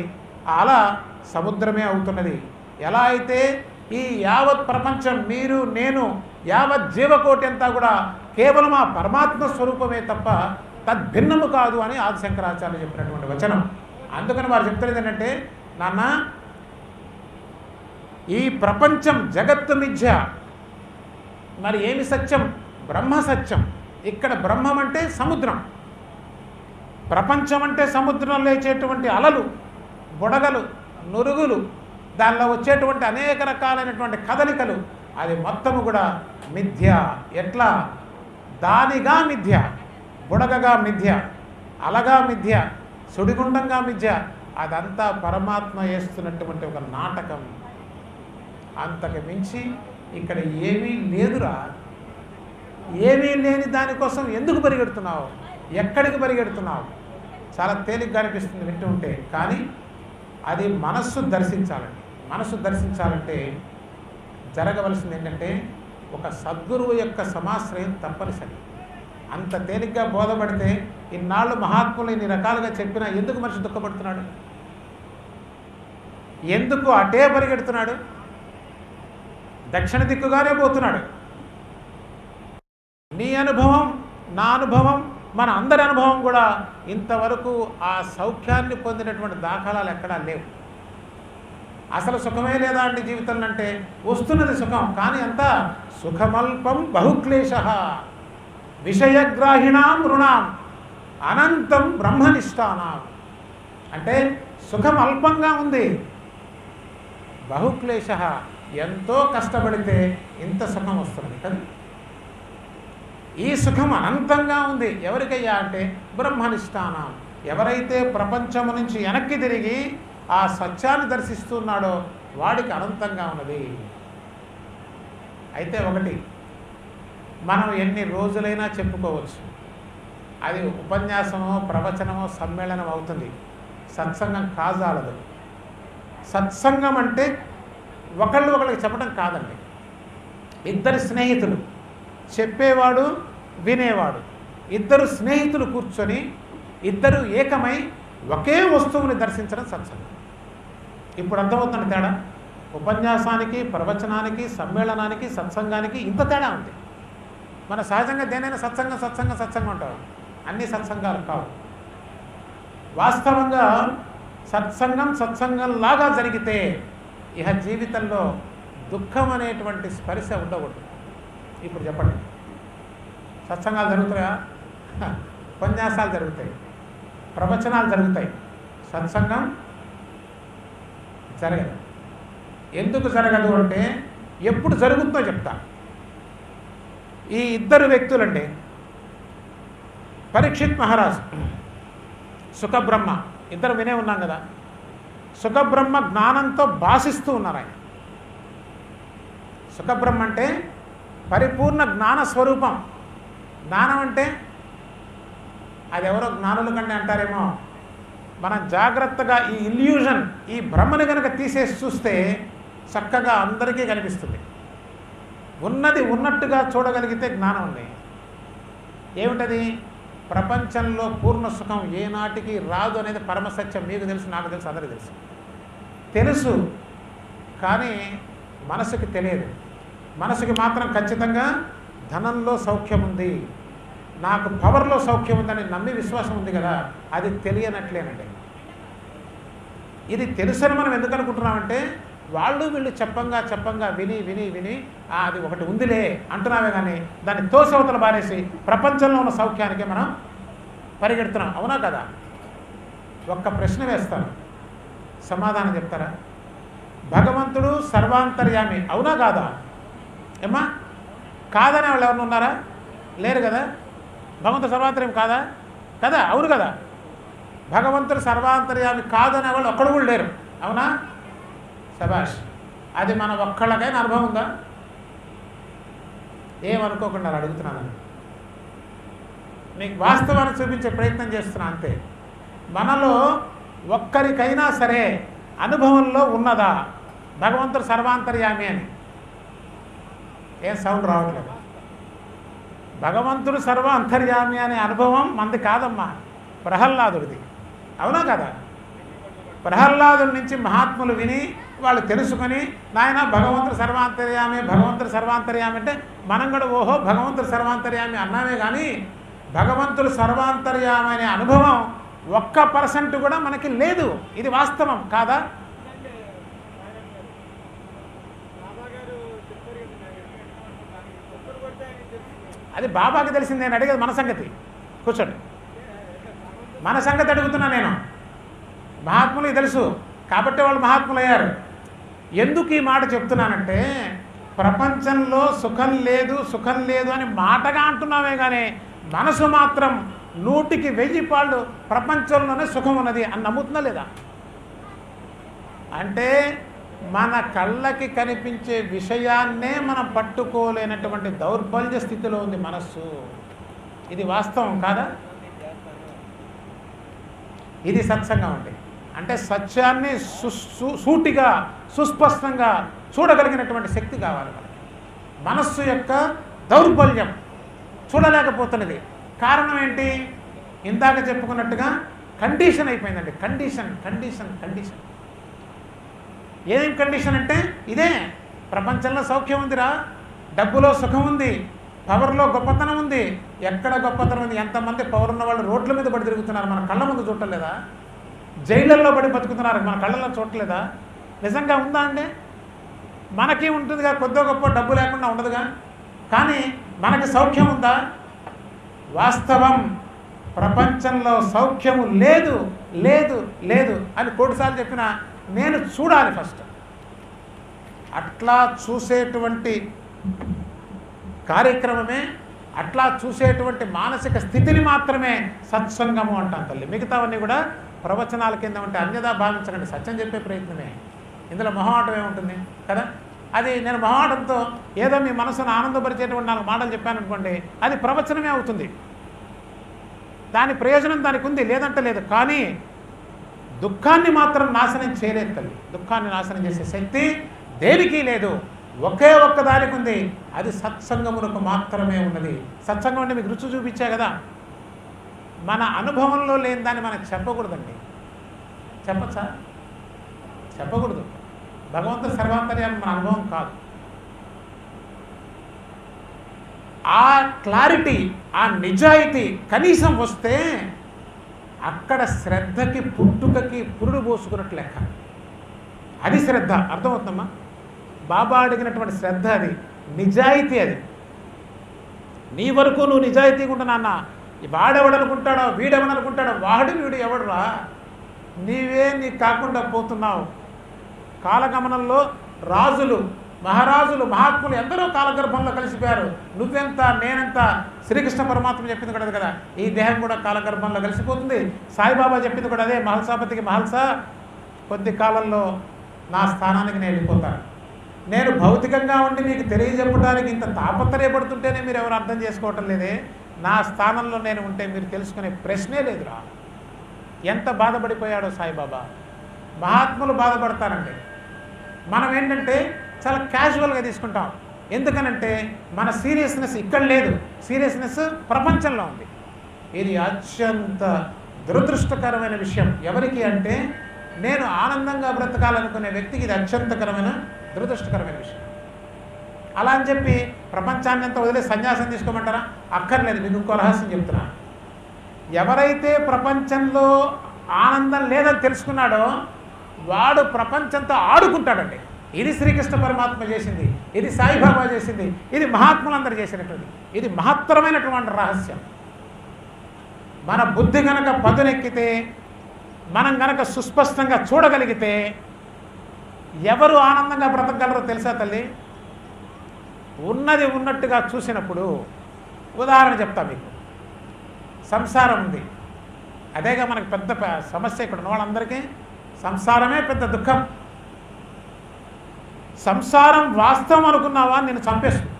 Speaker 2: ఆ అల సముద్రమే అవుతున్నది. ఎలా అయితే ఈ యావత్ ప్రపంచం, మీరు నేను, యావత్ జీవకోటి అంతా కూడా కేవలం ఆ పరమాత్మ స్వరూపమే తప్ప తద్భిన్నము కాదు అని ఆదిశంకరాచార్యులు చెప్పినటువంటి వచనం. అందుకని వారు చెప్తున్నది ఏంటంటే, నాన్న ఈ ప్రపంచం జగత్తు మిథ్య, మరి ఏమి సత్యం? బ్రహ్మ సత్యం. ఇక్కడ బ్రహ్మం అంటే సముద్రం, ప్రపంచం అంటే సముద్రంలో లేచేటువంటి అలలు, బుడగలు, నురుగులు, దానిలో వచ్చేటువంటి అనేక రకాలైనటువంటి కదలికలు, అది మొత్తము కూడా మిథ్య. ఎట్లా? దానిగా మిథ్య, బుడగగా మిథ్య, అలగా మిథ్య, సుడిగుండంగా మిథ్య. అదంతా పరమాత్మ వేస్తున్నటువంటి ఒక నాటకం. అంతకు మించి ఇక్కడ ఏమీ లేదురా. ఏమీ లేని దానికోసం ఎందుకు పరిగెడుతున్నావు? ఎక్కడికి పరిగెడుతున్నావు? చాలా తేలిగ్గా అనిపిస్తుంది వింటూ ఉంటే, కానీ అది మనస్సు దర్శించాలండి. మనస్సు దర్శించాలంటే జరగవలసింది ఏంటంటే, ఒక సద్గురువు యొక్క సమాశ్రయం తప్పనిసరి. అంత తేలిగ్గా బోధపడితే ఇన్నాళ్ళు మహాత్ములు ఇన్ని రకాలుగా చెప్పినా ఎందుకు మనిషి దుఃఖపడుతున్నాడు? ఎందుకు అటే పరిగెడుతున్నాడు? దక్షిణ దిక్కుగానే పోతున్నాడు. నీ అనుభవం, నా అనుభవం, మన అందరి అనుభవం కూడా ఇంతవరకు ఆ సౌఖ్యాన్ని పొందినటువంటి దాఖలాలు ఎక్కడా లేవు. అసలు సుఖమే లేదా అండి జీవితంలో అంటే? వస్తున్నది సుఖం, కానీ అంతా సుఖమల్పం బహుక్లేశ విషయగ్రాహిణాం రుణాం అనంతం బ్రహ్మనిష్టానాం. అంటే సుఖం అల్పంగా ఉంది, బహుక్లేశ ఎంతో కష్టపడితే ఇంత సుఖం వస్తుంది కదా. ఈ సుఖం అనంతంగా ఉంది. ఎవరికయ్యా అంటే బ్రహ్మనిష్టానం. ఎవరైతే ప్రపంచం నుంచి వెనక్కి తిరిగి ఆ సత్యాన్ని దర్శిస్తున్నాడో వాడికి అనంతంగా ఉన్నది. అయితే ఒకటి మనం ఎన్ని రోజులైనా చెప్పుకోవచ్చు, అది ఉపన్యాసమో ప్రవచనమో సమ్మేళనం అవుతుంది, సత్సంగం కాజాలదు. సత్సంగం అంటే ఒకళ్ళకి చెప్పడం కాదండి. ఇద్దరు స్నేహితులు, చెప్పేవాడు వినేవాడు, ఇద్దరు స్నేహితులు కూర్చొని ఇద్దరు ఏకమై ఒకే వస్తువుని దర్శించడం సత్సంగం. ఇప్పుడు అర్థమవుతుంది తేడా. ఉపన్యాసానికి, ప్రవచనానికి, సమ్మేళనానికి, సత్సంగానికి ఇంత తేడా ఉంది. మన సహజంగా దేనైనా సత్సంగం అంటారు. అన్ని సత్సంగాలు కావు. వాస్తవంగా సత్సంగంలాగా జరిగితే ఇహ జీవితంలో దుఃఖం అనేటువంటి స్పర్శ ఉండకూడదు. ఇప్పుడు చెప్పండి, సత్సంగాలు జరుగుతాయా? ఉపన్యాసాలు జరుగుతాయి, ప్రవచనాలు జరుగుతాయి, సత్సంగం జరగదు. ఎందుకు జరగదు అంటే ఎప్పుడు జరుగుతుందో చెప్తా. ఈ ఇద్దరు వ్యక్తులండి, పరీక్షిత్ మహారాజ్, సుఖబ్రహ్మ, ఇద్దరు వినే ఉన్నాం కదా. సుఖబ్రహ్మ జ్ఞానంతో భాషిస్తూ ఉన్నారు. ఆయన సుఖబ్రహ్మ అంటే పరిపూర్ణ జ్ఞాన స్వరూపం. జ్ఞానం అంటే అది ఎవరో జ్ఞానుల కంటే అంటారేమో. మనం జాగ్రత్తగా ఈ ఇల్యూజన్, ఈ భ్రమని కనుక తీసేసి చూస్తే చక్కగా అందరికీ కనిపిస్తుంది. ఉన్నది ఉన్నట్టుగా చూడగలిగితే జ్ఞానం ఉంది. ఏమిటది? ప్రపంచంలో పూర్ణ సుఖం ఏనాటికి రాదు అనేది పరమసత్యం. మీకు తెలుసు, నాకు తెలుసు, అందరికీ తెలుసు. కానీ మనసుకి తెలియదు. మనసుకి మాత్రం ఖచ్చితంగా ధనంలో సౌఖ్యం ఉంది, నాకు పవర్లో సౌఖ్యం ఉందని నమ్మి విశ్వాసం ఉంది కదా, అది తెలియనట్లేనండి. ఇది తెలుసని మనం ఎందుకు అనుకుంటున్నామంటే వాళ్ళు వీళ్ళు చెప్పంగా విని అది ఒకటి ఉందిలే అంటున్నామే, కానీ దాన్ని తోసవతల బారేసి ప్రపంచంలో ఉన్న సౌఖ్యానికి మనం పరిగెడుతున్నాం. అవునా కదా? ఒక్క ప్రశ్న వేస్తాను, సమాధానం చెప్తారా? భగవంతుడు సర్వాంతర్యామి, అవునా కాదా? ఏమ్మా, కాదనే వాళ్ళు ఎవరు ఉన్నారా? లేరు కదా. భగవంతుడు సర్వాంతర్యం కాదా? కదా, అవును కదా. భగవంతుడు సర్వాంతర్యామి కాదనే వాళ్ళు ఒక్కడు కూడా లేరు. అవునా? శభాష్. అది మన ఒక్కళ్ళకైనా అనుభవం ఉందా? ఏమనుకోకుండా అడుగుతున్నాను, మీకు వాస్తవాన్ని చూపించే ప్రయత్నం చేస్తున్నా అంతే. మనలో ఒక్కరికైనా సరే అనుభవంలో ఉన్నదా? భగవంతుడు సర్వాంతర్యామి అని. ఏం సౌండ్ రావట్లేదు. భగవంతుడు సర్వ అంతర్యామి అనే అనుభవం మంది కాదమ్మా, ప్రహ్లాదుడిది. అవునా కదా? ప్రహ్లాదుడి నుంచి మహాత్ములు విని వాళ్ళు తెలుసుకొని, నాయన భగవంతుడు సర్వాంతర్యామి, భగవంతుడు సర్వాంతర్యామి అంటే మనం కూడా ఓహో భగవంతుడు సర్వాంతర్యామి అన్నామే కానీ భగవంతుడు సర్వాంతర్యామి అనే అనుభవం 1% కూడా మనకి లేదు. ఇది వాస్తవం కాదా? అది బాబాకి తెలిసింది. నేను అడిగేది మన సంగతి. కూర్చోండి, మన సంగతి అడుగుతున్నా నేను. మహాత్ములకి తెలుసు కాబట్టి వాళ్ళు మహాత్ములు అయ్యారు. ఎందుకు ఈ మాట చెప్తున్నానంటే, ప్రపంచంలో సుఖం లేదు సుఖం లేదు అని మాటగా అంటున్నామే కానీ మనసు మాత్రం 100కి 1000 పాళ్ళు ప్రపంచంలోనే సుఖం ఉన్నది అని నమ్ముతున్నా లేదా? అంటే మన కళ్ళకి కనిపించే విషయాన్నే మనం పట్టుకోలేనటువంటి దౌర్బల్య స్థితిలో ఉంది మనస్సు. ఇది వాస్తవం కాదా? ఇది సత్సంగం అండి. అంటే సత్యాన్ని సూటిగా సుస్పష్టంగా చూడగలిగినటువంటి శక్తి కావాలి మనకి. మనస్సు యొక్క దౌర్బల్యం చూడలేకపోతున్నది. కారణం ఏంటి? ఇందాక చెప్పుకున్నట్టుగా కండిషన్ అయిపోయిందండి. Condition condition condition. ఏం కండిషన్ అంటే ఇదే. ప్రపంచంలో సౌఖ్యం ఉందిరా, డబ్బులో సుఖం ఉంది, పవర్లో గొప్పతనం ఉంది. ఎక్కడ గొప్పతనం ఉంది? ఎంతమంది పవర్ ఉన్న వాళ్ళు రోడ్ల మీద పడి తిరుగుతున్నారు, మన కళ్ళ ముందు చూడలేదా? జైళ్ళల్లో పడి బతుకుతున్నారు, మన కళ్ళల్లో చూడలేదా? నిజంగా ఉందా అండి? మనకి ఉంటుందిగా, కొద్దో గొప్ప డబ్బు లేకుండా ఉండదుగా. కానీ మనకి సౌఖ్యం ఉందా? వాస్తవం, ప్రపంచంలో సౌఖ్యము లేదు లేదు లేదు అని కోటిసార్లు చెప్పినా నేను చూడాలి ఫస్ట్. అట్లా చూసేటువంటి కార్యక్రమమే, అట్లా చూసేటువంటి మానసిక స్థితిని మాత్రమే సత్సంగము అంటాం తల్లి. మిగతావన్నీ కూడా ప్రవచనాల కింద ఉంటే అన్యదా భావించకండి, సత్యం చెప్పే ప్రయత్నమే. ఇందులో మొహమాటం ఏముంటుంది కదా? అది నేను మొహమాటంతో ఏదో మీ మనసును ఆనందపరిచేటువంటి 4 మాటలు చెప్పాను అనుకోండి, అది ప్రవచనమే అవుతుంది. దాని ప్రయోజనం దానికి ఉంది, లేదంటే లేదు. కానీ దుఃఖాన్ని మాత్రం నాశనం చేయలేదు తల్లి. దుఃఖాన్ని నాశనం చేసే శక్తి దేనికి లేదు. ఒకే ఒక్క దానికి ఉంది, అది సత్సంగమునకు మాత్రమే ఉన్నది. సత్సంగం అంటే మీకు రుచి చూపించా కదా. మన అనుభవంలో లేని దాన్ని మనకు చెప్పకూడదండి. చెప్పచ్చా? చెప్పకూడదు. భగవంతుడు సర్వాంతర్యామి మన అనుభవం కాదు. ఆ క్లారిటీ, ఆ నిజాయితీ కనీసం వస్తే అక్కడ శ్రద్ధకి పుట్టుకకి పురుడు పోసుకున్నట్లు లెక్క. అది శ్రద్ధ. అర్థమవుతుందమ్మా? బాబా అడిగినటువంటి శ్రద్ధ అది, నిజాయితీ. అది నీ వరకు నువ్వు నిజాయితీగా ఉండు నాన్న. వాడెవడనుకుంటాడో వీడెవడనుకుంటాడో, వాడు వీడు ఎవడురా, నీవే నీకు కాకుండా పోతున్నావు. కాలగమనంలో రాజులు, మహారాజులు, మహాత్ములు ఎందరో కాలగర్భంలో కలిసిపోయారు. నువ్వెంత నేనెంత? శ్రీకృష్ణ పరమాత్మ చెప్పింది కూడా కదా, ఈ దేహం కూడా కాలగర్భంలో కలిసిపోతుంది. సాయిబాబా చెప్పింది కూడా అదే, మహల్సాపతికి మహల్సా, కొద్ది కాలంలో నా స్థానానికి నేను వెళ్ళిపోతాను. నేను భౌతికంగా ఉండి మీకు తెలియజెప్పడానికి ఇంత తాపత్రయపడుతుంటేనే మీరు ఎవరు అర్థం చేసుకోవటం లేదే. నా స్థానంలో నేను ఉంటే మీరు తెలుసుకునే ప్రశ్నే లేదురా. ఎంత బాధపడిపోయాడో సాయిబాబా. మహాత్ములు బాధపడతారండి. మనం ఏంటంటే చాలా క్యాజువల్గా తీసుకుంటాం. ఎందుకనంటే మన సీరియస్నెస్ ఇక్కడ లేదు, సీరియస్నెస్ ప్రపంచంలో ఉంది. ఇది అత్యంత దురదృష్టకరమైన విషయం. ఎవరికి అంటే నేను ఆనందంగా బ్రతకాలనుకునే వ్యక్తికి ఇది అత్యంతకరమైన దురదృష్టకరమైన విషయం. అలా అని చెప్పి ప్రపంచాన్ని అంతా వదిలే సన్యాసం తీసుకోమంటారా? అక్కర్లేదు. మీకు ఇంకో రహస్యం చెప్తున్నా. ఎవరైతే ప్రపంచంలో ఆనందం లేదని తెలుసుకున్నాడో వాడు ప్రపంచంతో ఆడుకుంటాడండి. ఇది శ్రీకృష్ణ పరమాత్మ చేసింది, ఇది సాయిబాబా చేసింది, ఇది మహాత్ములందరూ చేసినటువంటి, ఇది మహత్తరమైనటువంటి రహస్యం. మన బుద్ధి గనక పదునెక్కితే, మనం గనక సుస్పష్టంగా చూడగలిగితే ఎవరు ఆనందంగా బ్రతకగలరో తెలుసా తల్లి? ఉన్నది ఉన్నట్టుగా చూసినప్పుడు. ఉదాహరణ చెప్తా మీకు. సంసారం ఉంది, అదేగా మనకు పెద్ద సమస్య. ఇక్కడ ఉన్న వాళ్ళందరికీ సంసారమే పెద్ద దుఃఖం. సంసారం వాస్తవం అనుకున్నావా నేను చంపేస్తుంది.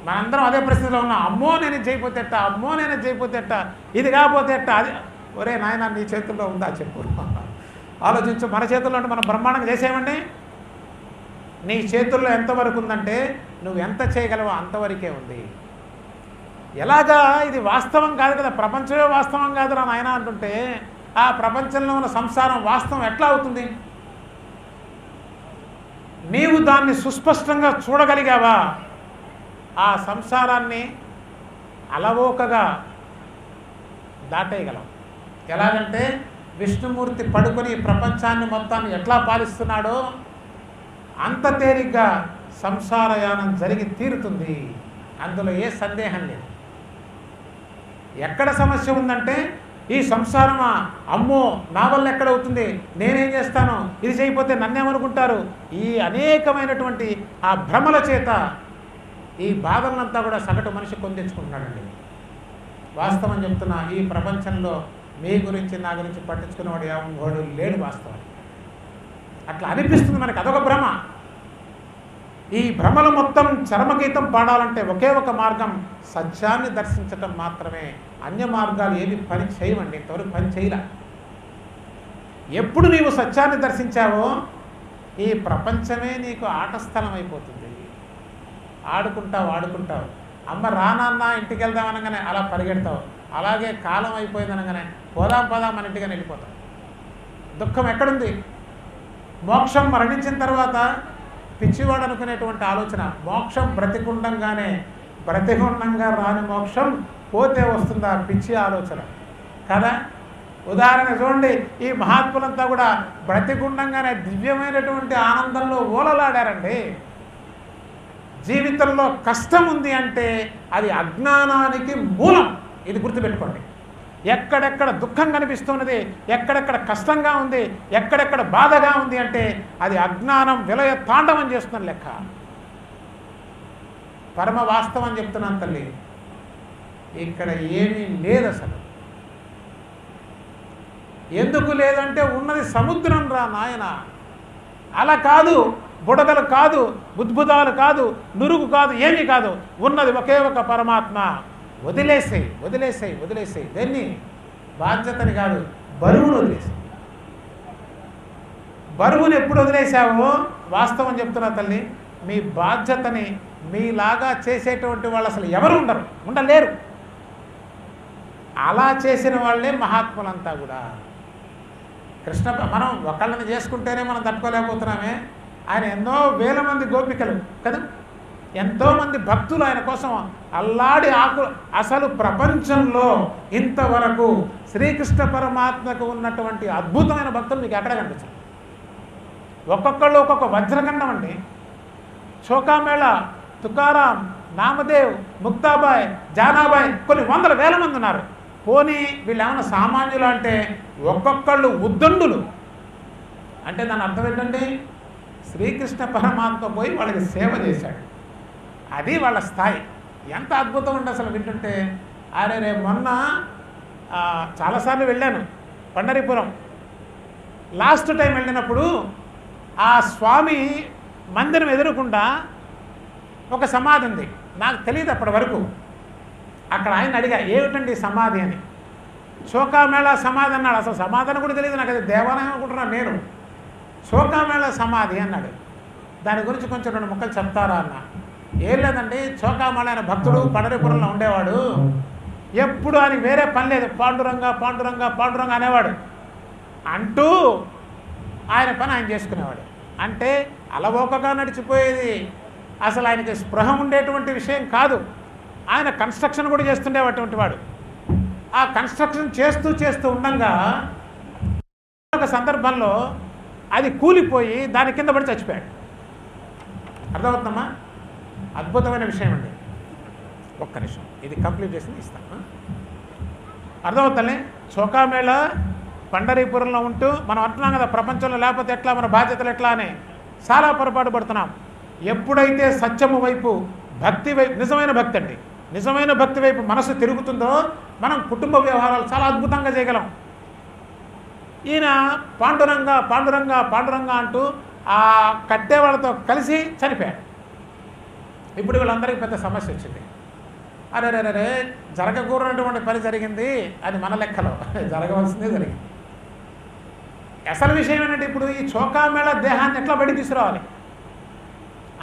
Speaker 2: మనందరం అదే పరిస్థితిలో ఉన్నాం. అమ్మో నేను చేయకపోతే ఎట్టా, అమ్మో నేను చేయకపోతే ఎట్టా, ఇది కాకపోతే ఎట్టా. అది ఒరే నాయన నీ చేతుల్లో ఉందా చెప్పు, ఆలోచించు. మన చేతుల్లో ఉంటే మనం బ్రహ్మాండంగా చేసేయమండి. నీ చేతుల్లో ఎంతవరకు ఉందంటే నువ్వు ఎంత చేయగలవో అంతవరకే ఉంది. ఎలాగా ఇది వాస్తవం కాదు కదా, ప్రపంచమే వాస్తవం కాదురా నాయన అంటుంటే ఆ ప్రపంచంలో ఉన్న సంసారం వాస్తవం ఎట్లా అవుతుంది? నీవు దాన్ని సుస్పష్టంగా చూడగలిగావా? ఆ సంసారాన్ని అలవోకగా దాటేయగలం. ఎలాగంటే విష్ణుమూర్తి పడుకొని ప్రపంచాన్ని మొత్తాన్ని ఎట్లా పాలిస్తున్నాడో అంత తేలిగ్గా సంసారయానం జరిగి తీరుతుంది. అందులో ఏ సందేహం లేదు. ఎక్కడ సమస్య ఉందంటే ఈ సంసారమా, అమ్మో నా వల్ల ఎక్కడవుతుంది, నేనేం చేస్తాను, ఇది చేయకపోతే నన్నేమనుకుంటారు, ఈ అనేకమైనటువంటి ఆ భ్రమల చేత ఈ బాధలంతా కూడా సగటు మనిషి కొందెచ్చుకుంటున్నాడండి. వాస్తవం చెప్తున్నా, ఈ ప్రపంచంలో మీ గురించి నా గురించి పట్టించుకునేవాడు ఎవడు లేడు. వాస్తవం అట్లా అనిపిస్తుంది మనకి, అదొక భ్రమ. ఈ భ్రమలు మొత్తం చరమగీతం పాడాలంటే ఒకే ఒక మార్గం సత్యాన్ని దర్శించటం మాత్రమే. అన్య మార్గాలు ఏవి పని చేయవండి, ఇంతవరకు పని చేయలే. ఎప్పుడు నీవు సత్యాన్ని దర్శించావో ఈ ప్రపంచమే నీకు ఆట స్థలం అయిపోతుంది. ఆడుకుంటావు. అమ్మ రానన్నా ఇంటికి వెళ్దాం అనగానే అలా పరిగెడతావు. అలాగే కాలం అయిపోయింది అనగానే పోదాం మన ఇంటికి వెళ్ళిపోతావు. దుఃఖం ఎక్కడుంది? మోక్షం మరణించిన తర్వాత పిచ్చివాడు అనుకునేటువంటి ఆలోచన, మోక్షం బ్రతికుండంగా రాని మోక్షం పోతే వస్తుందా పిచ్చి ఆలోచన కదా. ఉదాహరణ చూడండి, ఈ మహాత్ములంతా కూడా బ్రతికుండంగానే దివ్యమైనటువంటి ఆనందంలో ఓలలాడారండి. జీవితంలో కష్టం ఉంది అంటే అది అజ్ఞానానికి మూలం. ఇది గుర్తుపెట్టుకోండి. ఎక్కడెక్కడ దుఃఖం కనిపిస్తున్నది, ఎక్కడెక్కడ కష్టంగా ఉంది, ఎక్కడెక్కడ బాధగా ఉంది అంటే అది అజ్ఞానం విలయ తాండవం చేస్తున్న లెక్క. పరమ వాస్తవం చెప్తున్నాను తల్లి, ఇక్కడ ఏమీ లేదు అసలు. ఎందుకు లేదంటే ఉన్నది సముద్రం రా నాయన. అలా కాదు, బుడగలు కాదు, బుద్భుతాలు కాదు, నురుగు కాదు, ఏమీ కాదు. ఉన్నది ఒకే ఒక పరమాత్మ. వదిలేసేయి. దేన్ని? బాధ్యతని కాదు, బరువును వదిలేసి. బరువును ఎప్పుడు వదిలేసావో వాస్తవం చెప్తున్నా తల్లి, మీ బాధ్యతని మీలాగా చేసేటువంటి వాళ్ళు అసలు ఎవరు ఉండలేరు. అలా చేసిన వాళ్ళే మహాత్ములంతా కూడా. మనం ఒకళ్ళని చేసుకుంటేనే మనం తట్టుకోలేకపోతున్నామే. ఆయన ఎన్నో వేల మంది గోపికలు కదా, ఎంతోమంది భక్తులు ఆయన కోసం అల్లాడి అసలు ప్రపంచంలో ఇంతవరకు శ్రీకృష్ణ పరమాత్మకు ఉన్నటువంటి అద్భుతమైన భక్తులు మీకు ఎక్కడ కనిపించారు? ఒక్కొక్కళ్ళు ఒక్కొక్క వజ్రఖండం అండి. చోకామేళ, తుకారాం, నామదేవ్, ముక్తాబాయ్, జానాబాయ్, కొన్ని వందల వేల మంది ఉన్నారు. పోనీ వీళ్ళు ఏమైనా సామాన్యులు అంటే ఒక్కొక్కళ్ళు ఉద్దండులు. అంటే దాని అర్థం ఏంటంటే శ్రీకృష్ణ పరమాత్మ పోయి వాళ్ళకి సేవ చేశాడు. అది వాళ్ళ స్థాయి. ఎంత అద్భుతం ఉంటే అసలు వింటుంటే. అరే మొన్న చాలాసార్లు వెళ్ళాను పండరీపురం. లాస్ట్ టైం వెళ్ళినప్పుడు ఆ స్వామి మందిరం ఎదురుకుండా ఒక సమాధి ఉంది. నాకు తెలియదు అప్పటి వరకు. అక్కడ ఆయన అడిగా, ఏమిటండి సమాధి అని. శోకామేళ సమాధి అన్నాడు. అసలు సమాధానం కూడా తెలియదు నాకు, అది దేవాలయం అనుకుంటున్నాను నేను. శోకామేళ సమాధి అన్నాడు. దాని గురించి కొంచెం 2 ముక్కలు చెప్తారా అన్న. ఏం లేదండి, చోకామేళ అనే భక్తుడు పండరీపురంలో ఉండేవాడు. ఎప్పుడు ఆయన వేరే పని లేదు, పాండురంగా అనేవాడు. అంటూ ఆయన పని ఆయన చేసుకునేవాడు. అంటే అలవోకగా నడిచిపోయేది. అసలు ఆయనకి స్పృహ ఉండేటువంటి విషయం కాదు. ఆయన కన్స్ట్రక్షన్ కూడా చేస్తుండేటువంటి వాడు. ఆ కన్స్ట్రక్షన్ చేస్తూ ఉండగా ఒక సందర్భంలో అది కూలిపోయి దాని కింద పడి చచ్చిపోయాడు. అర్థమవుతుందమ్మా? అద్భుతమైన విషయం అండి. ఒక్క నిమిషం, ఇది కంప్లీట్ చేసి ఇస్తాను. అర్థమవుతానే? చోకామేళ పండరీపురంలో ఉంటూ మనం అంటున్నాం కదా, ప్రపంచంలో లేకపోతే ఎట్లా, మన బాధ్యతలు ఎట్లా అని చాలా పొరపాటు పడుతున్నాం. ఎప్పుడైతే సత్యము వైపు, భక్తి వైపు, నిజమైన భక్తి అండి, నిజమైన భక్తి వైపు మనసు తిరుగుతుందో మనం కుటుంబ వ్యవహారాలు చాలా అద్భుతంగా చేయగలం. ఈయన పాండురంగా అంటూ ఆ కట్టేవాళ్ళతో కలిసి చనిపోయాడు. ఇప్పుడు వీళ్ళందరికీ పెద్ద సమస్య వచ్చింది. అరే జరగకూడనటువంటి పని జరిగింది, అది మన లెక్కలో జరగవలసిందే జరిగింది. అసలు విషయం ఏంటంటే ఇప్పుడు ఈ చోకామేళ దేహాన్ని ఎట్లా బయట తీసుకురావాలి?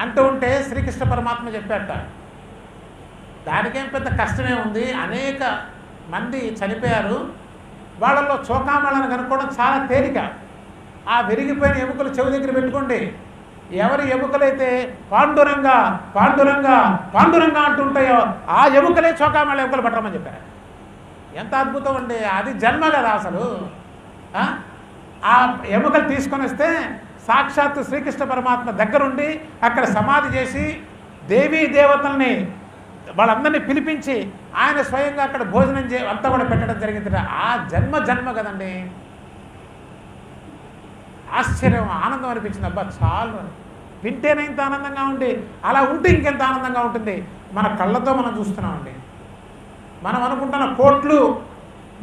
Speaker 2: అంటూ ఉంటే శ్రీకృష్ణ పరమాత్మ చెప్పాట, దానికేం పెద్ద కష్టమే ఉంది, అనేక మంది చనిపోయారు, వాళ్ళల్లో చోకామళ్ళను కనుక్కోవడం చాలా తేలిక. ఆ విరిగిపోయిన ఎముకలు చెవి దగ్గర పెట్టుకోండి, ఎవరి ఎముకలైతే పాండురంగా పాండురంగా పాండురంగా అంటుంటాయో ఆ ఎముకలే చోకామళ్ళ ఎముకలు పట్టమని చెప్పారు. ఎంత అద్భుతం అండి, అది జన్మ కదా అసలు. ఆ ఎముకలు తీసుకొని వస్తే సాక్షాత్తు శ్రీకృష్ణ పరమాత్మ దగ్గరుండి అక్కడ సమాధి చేసి దేవీ దేవతల్ని వాళ్ళందరినీ పిలిపించి ఆయన స్వయంగా అక్కడ భోజనం అంతా కూడా పెట్టడం జరిగింది. ఆ జన్మ కదండి. ఆశ్చర్యం, ఆనందం అనిపించింది. అబ్బా చాలు, వింటేనే ఇంత ఆనందంగా ఉండి అలా ఉంటే ఇంకెంత ఆనందంగా ఉంటుంది. మన కళ్ళతో మనం చూస్తున్నామండి. మనం అనుకుంటున్న కోట్లు,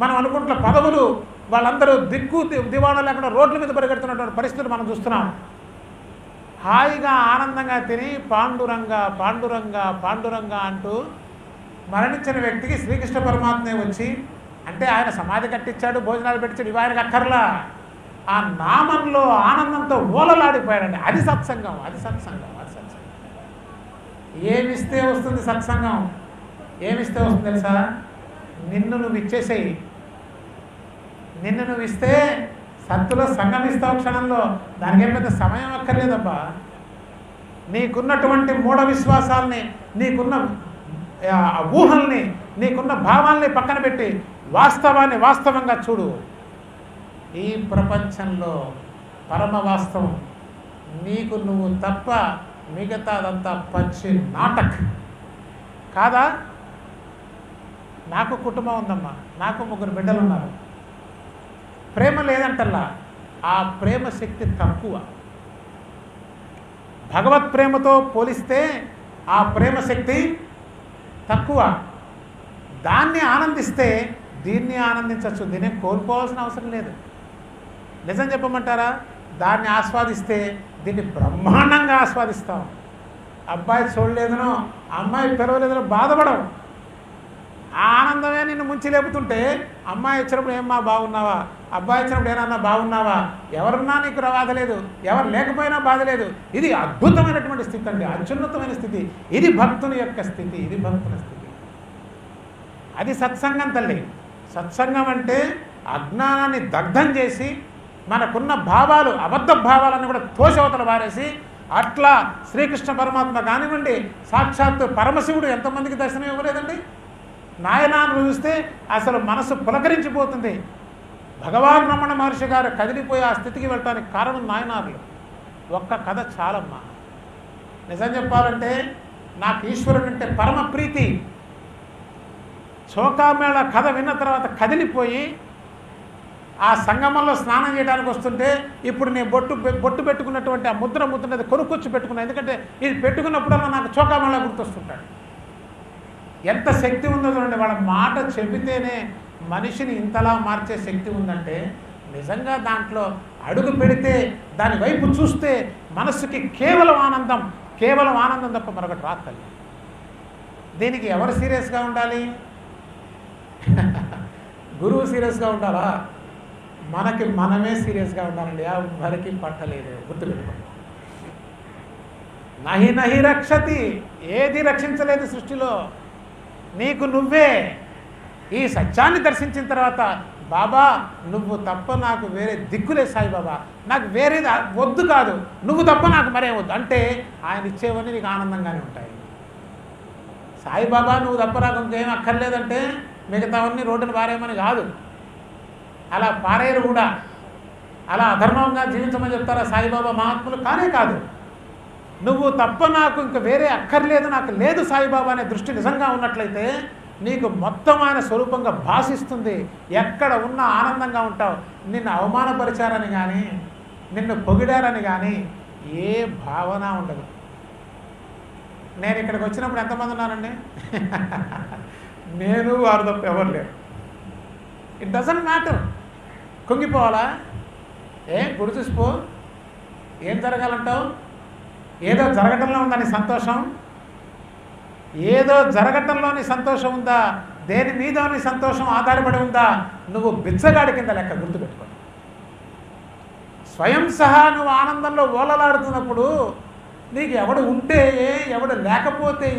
Speaker 2: మనం అనుకుంటున్న పదవులు, వాళ్ళందరూ దిక్కు దివాణా లేకుండా రోడ్ల మీద పరిగెడుతున్నటువంటి పరిస్థితులు మనం చూస్తున్నాం. హాయిగా ఆనందంగా తిని పాండురంగా పాండురంగా పాండురంగా అంటూ మరణించిన వ్యక్తికి శ్రీకృష్ణ పరమాత్మే వచ్చి, అంటే ఆయన సమాధి కట్టించాడు, భోజనాలు పెట్టించాడు, ఇవి ఆయనకు అక్కర్లా, ఆ నామంలో ఆనందంతో ఓలలాడిపోయాడండి. అది సత్సంగం, అది సత్సంగం, అది సత్సంగం. ఏమిస్తే వస్తుంది సత్సంగం? ఏమిస్తే వస్తుంది తెలుసా? నిన్ను నువ్వు ఇచ్చేసేయి. నిన్ను నువ్వు ఇస్తే సత్తులో సంగమిస్తావు క్షణంలో. దానికేం పెద్ద సమయం అక్కర్లేదబ్బా. నీకున్నటువంటి మూఢ విశ్వాసాలని, నీకున్న ఊహల్ని, నీకున్న భావాల్ని పక్కన పెట్టి వాస్తవాన్ని వాస్తవంగా చూడు. ఈ ప్రపంచంలో పరమ వాస్తవం నీకు నువ్వు తప్ప మిగతాదంతా పచ్చి నాటక్ కాదా? నాకు కుటుంబం ఉందమ్మా, నాకు 3 బిడ్డలు ఉన్నారు. ప్రేమ లేదంటల్లా, ఆ ప్రేమ శక్తి తక్కువ. భగవత్ ప్రేమతో పోలిస్తే ఆ ప్రేమ శక్తి తక్కువ. దాన్ని ఆనందిస్తే దీన్ని ఆనందించవచ్చు, దీన్ని కోల్పోవాల్సిన అవసరం లేదు. నిజం చెప్పమంటారా? దాన్ని ఆస్వాదిస్తే దీన్ని బ్రహ్మాండంగా ఆస్వాదిస్తాం. అబ్బాయి చూడలేదనో, అమ్మాయి పిలవలేదనో బాధపడవు. ఆ ఆనందమే నిన్ను ముంచి లేపుతుంటే, అమ్మాయి వచ్చినప్పుడు ఏమ్మా బాగున్నావా, అబ్బాయి వచ్చినప్పుడు ఏమన్నా బాగున్నావా, ఎవరున్నా నీకు బాధ లేదు, ఎవరు లేకపోయినా బాధ లేదు. ఇది అద్భుతమైనటువంటి స్థితి అండి, అత్యున్నతమైన స్థితి. ఇది భక్తుని యొక్క స్థితి, ఇది భక్తుని స్థితి. అది సత్సంగం తల్లి. సత్సంగం అంటే అజ్ఞానాన్ని దగ్ధం చేసి మనకున్న భావాలు, అబద్ధ భావాలను కూడా తోషవతల పారేసి, అట్లా శ్రీకృష్ణ పరమాత్మ కానివ్వండి, సాక్షాత్తు పరమశివుడు ఎంతమందికి దర్శనం ఇవ్వలేదండి? నాయనాన్ని చూస్తే అసలు మనసు పులకరించిపోతుంది. భగవాన్ రమణ మహర్షి గారు కదిలిపోయి ఆ స్థితికి వెళ్ళటానికి కారణం నాయనార్లు. ఒక్క కథ చాలమ్మా. నిజం చెప్పాలంటే నాకు ఈశ్వరుడు అంటే పరమ ప్రీతి. చోకామేళ కథ విన్న తర్వాత కదిలిపోయి ఆ సంగమంలో స్నానం చేయడానికి వస్తుంటే, ఇప్పుడు నేను బొట్టు పెట్టుకున్నటువంటి ఆ ముద్రది కొనుక్కొచ్చి పెట్టుకున్నాను. ఎందుకంటే ఇది పెట్టుకున్నప్పుడల్లా నాకు చోకామేళ గుర్తొస్తుంటాడు. ఎంత శక్తి ఉందో చూడండి. వాళ్ళ మాట చెబితేనే మనిషిని ఇంతలా మార్చే శక్తి ఉందంటే, నిజంగా దాంట్లో అడుగు పెడితే, దాని వైపు చూస్తే మనస్సుకి కేవలం ఆనందం తప్ప మరొకటి రాదు. దీనికి ఎవరు సీరియస్గా ఉండాలి? గురువు సీరియస్గా ఉండాలా? మనకి మనమే సీరియస్గా ఉండాలండి. ఎవరికి పట్టలేదు, గుర్తుపెట్టుకోండి. నహి రక్షతి, ఏది రక్షించలేదు సృష్టిలో. నీకు నువ్వే. ఈ సత్యాన్ని దర్శించిన తర్వాత, బాబా నువ్వు తప్ప నాకు వేరే దిక్కులే సాయిబాబా, నాకు వేరేది వద్దు కాదు, నువ్వు తప్ప నాకు మరే వద్దు అంటే ఆయన ఇచ్చేవన్నీ నీకు ఆనందంగానే ఉంటాయి. సాయిబాబా నువ్వు తప్ప నాకు ఇంకేం అక్కర్లేదంటే మిగతావన్నీ రోడ్డును పారేయమని కాదు, అలా పారేయరు కూడా. అలా అధర్మంగా జీవించమని చెప్తారా సాయిబాబా మహాత్ములు? కానే కాదు. నువ్వు తప్ప నాకు ఇంక వేరే అక్కర్లేదు, నాకు లేదు సాయిబాబా అనే దృష్టి నిజంగా ఉన్నట్లయితే నీకు మొత్తం ఆయన స్వరూపంగా భాషిస్తుంది. ఎక్కడ ఉన్నా ఆనందంగా ఉంటావు. నిన్ను అవమానపరిచారని కానీ, నిన్ను పొగిడారని కానీ ఏ భావన ఉండదు. నేను ఇక్కడికి వచ్చినప్పుడు ఎంతమంది ఉన్నానండి? నేను వారు తప్ప ఎవరు లేరు. It doesn't matter. కుంగిపోవాలా? గుడి చూసిపో, ఏం జరగాలంటావు? ఏదో జరగటంలో ఉందా నీ సంతోషం? ఏదో జరగటంలోని సంతోషం ఉందా? దేని మీద నీ సంతోషం ఆధారపడి ఉందా? నువ్వు బిచ్చగాడి కింద లెక్క, గుర్తుపెట్టుకో. స్వయం సహా నువ్వు ఆనందంలో ఓలలాడుతున్నప్పుడు నీకు ఎవడు ఉంటే ఎవడు లేకపోతే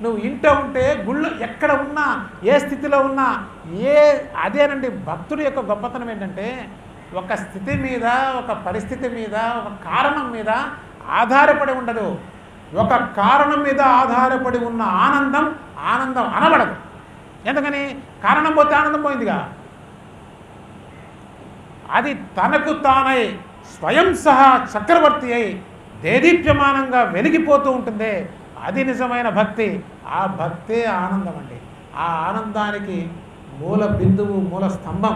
Speaker 2: నువ్వు ఇంట ఉంటే గుళ్ళు ఎక్కడ ఉన్నా ఏ స్థితిలో ఉన్నా అదేనండి భక్తుడి యొక్క గొప్పతనం ఏంటంటే ఒక స్థితి మీద ఒక పరిస్థితి మీద ఒక కారణం మీద ఆధారపడి ఉండదు. ఒక కారణం మీద ఆధారపడి ఉన్న ఆనందం అనబడదు. ఎందుకని? కారణం పోతే ఆనందం పోయిందిగా. అది తనకు తానై స్వయం సహా చక్రవర్తి అయి దేదీప్యమానంగా వెలిగిపోతూ ఉంటుంది. అది నిజమైన భక్తి. ఆ భక్తే ఆనందం అండి. ఆ ఆనందానికి మూల బిందువు, మూల స్తంభం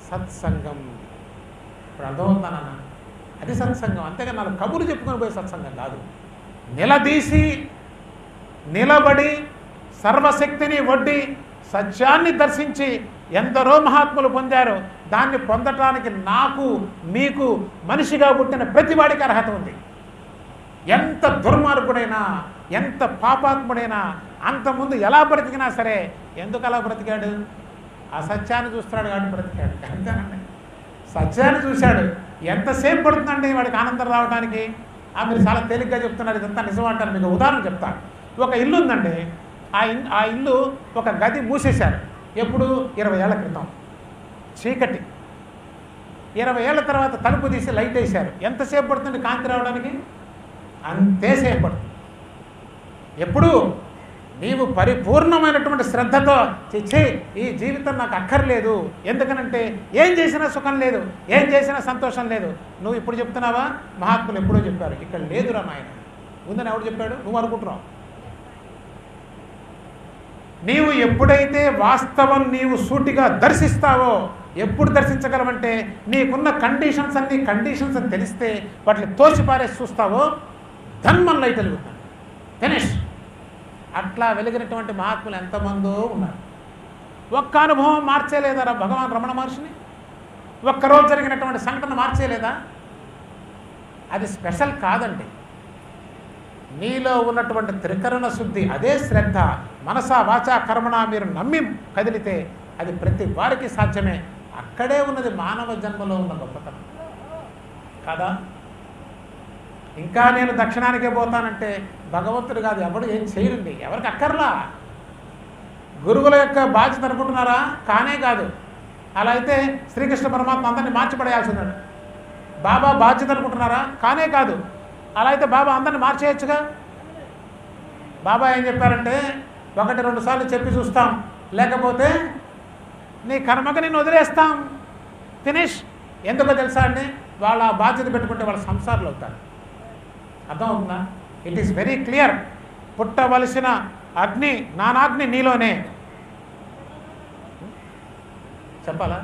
Speaker 2: సత్సంగం. ఇప్పుడు అర్థమవుతానన్న, అది సత్సంగం. అంతేగా నాకు కబుర్లు చెప్పుకొని పోయే సత్సంగం కాదు. నిలదీసి నిలబడి సర్వశక్తిని ఒడ్డి సత్యాన్ని దర్శించి ఎందరో మహాత్ములు పొందారు. దాన్ని పొందటానికి నాకు మీకు మనిషిగా పుట్టిన ప్రతివాడికి అర్హత ఉంది. ఎంత దుర్మార్గుడైనా ఎంత పాపాత్ముడైనా అంతకుముందు ఎలా బ్రతికినా సరే ఎందుకు అలా బ్రతికాడు? ఆ సత్యాన్ని చూస్తున్నాడు కాబట్టి బ్రతికాడు. అంతేనండి. సత్యాన్ని చూశాడు. ఎంతసేపు పడుతుందండి వాడికి ఆనందం రావడానికి? మీరు చాలా తేలిగ్గా చెప్తున్నారు, ఇదంతా నిజం అంటారు. మీకు ఉదాహరణ చెప్తాను. ఒక ఇల్లు ఉందండి. ఆ ఇల్లు ఒక గది మూసేశారు. ఎప్పుడు? 20 ఏళ్ల క్రితం. చీకటి. 20 ఏళ్ల తర్వాత తలుపు తీసి లైట్ వేశారు. ఎంతసేపు పడుతుంది కాంతి రావడానికి? అంతేసేపు పడుతుంది. ఎప్పుడు నీవు పరిపూర్ణమైనటువంటి శ్రద్ధతో చిచ్చి ఈ జీవితం నాకు అక్కర్లేదు, ఎందుకనంటే ఏం చేసినా సుఖం లేదు, ఏం చేసినా సంతోషం లేదు. నువ్వు ఇప్పుడు చెప్తున్నావా? మహాత్ములు ఎప్పుడో చెప్పారు. ఇక్కడ లేదురా నాయన. ఉందని ఎవడు చెప్పాడు? నువ్వు అనుకుంటున్నావు. నీవు ఎప్పుడైతే వాస్తవం నీవు సూటిగా దర్శిస్తావో, ఎప్పుడు దర్శించగలవంటే నీకున్న కండిషన్స్ అన్ని కండిషన్స్ అని తెలిస్తే వాటిని తోసిపారేసి చూస్తావో ధన్మం లైట్ వెలుగుతాను. ఫినిష్. అట్లా వెలిగినటువంటి మహాత్ములు ఎంతమందో ఉన్నారు. ఒక్క అనుభవం మార్చేలేదా భగవాన్ రమణ మహర్షిని? ఒక్కరోజు జరిగినటువంటి సంఘటన మార్చేయలేదా? అది స్పెషల్ కాదండి. నీలో ఉన్నటువంటి త్రికరణ శుద్ధి, అదే శ్రద్ధ, మనసా వాచా కర్మణ మీరు నమ్మి కదిలితే అది ప్రతి వారికి సాధ్యమే. అక్కడే ఉన్నది మానవ జన్మలో ఉన్న గొప్పతనం కదా. ఇంకా నేను దక్షిణానికే పోతానంటే భగవంతుడు కాదు, ఎవడు ఏం చేయడండి. ఎవరికి అక్కర్లా. గురువుల యొక్క బాధ్యత అనుకుంటున్నారా? కానే కాదు. అలా అయితే శ్రీకృష్ణ పరమాత్మ అందరినీ మార్చిపడేయాల్సి ఉన్నాడు. బాబా బాధ్యత అనుకుంటున్నారా? కానే కాదు. అలా అయితే బాబా అందరిని మార్చేయచ్చుగా. బాబా ఏం చెప్పారంటే 1-2 సార్లు చెప్పి చూస్తాం, లేకపోతే నీ కర్మకు నిన్ను వదిలేస్తాం. ఫినిష్. ఎందుకో తెలుసా అండి? వాళ్ళ బాధ్యత పెట్టుకుంటే వాళ్ళ సంసారాలు అవుతారు. అర్థమవుతుందా? It is very clear. పుట్టవలసిన అగ్ని నానాగ్ని నీలోనే. చెప్పాలా?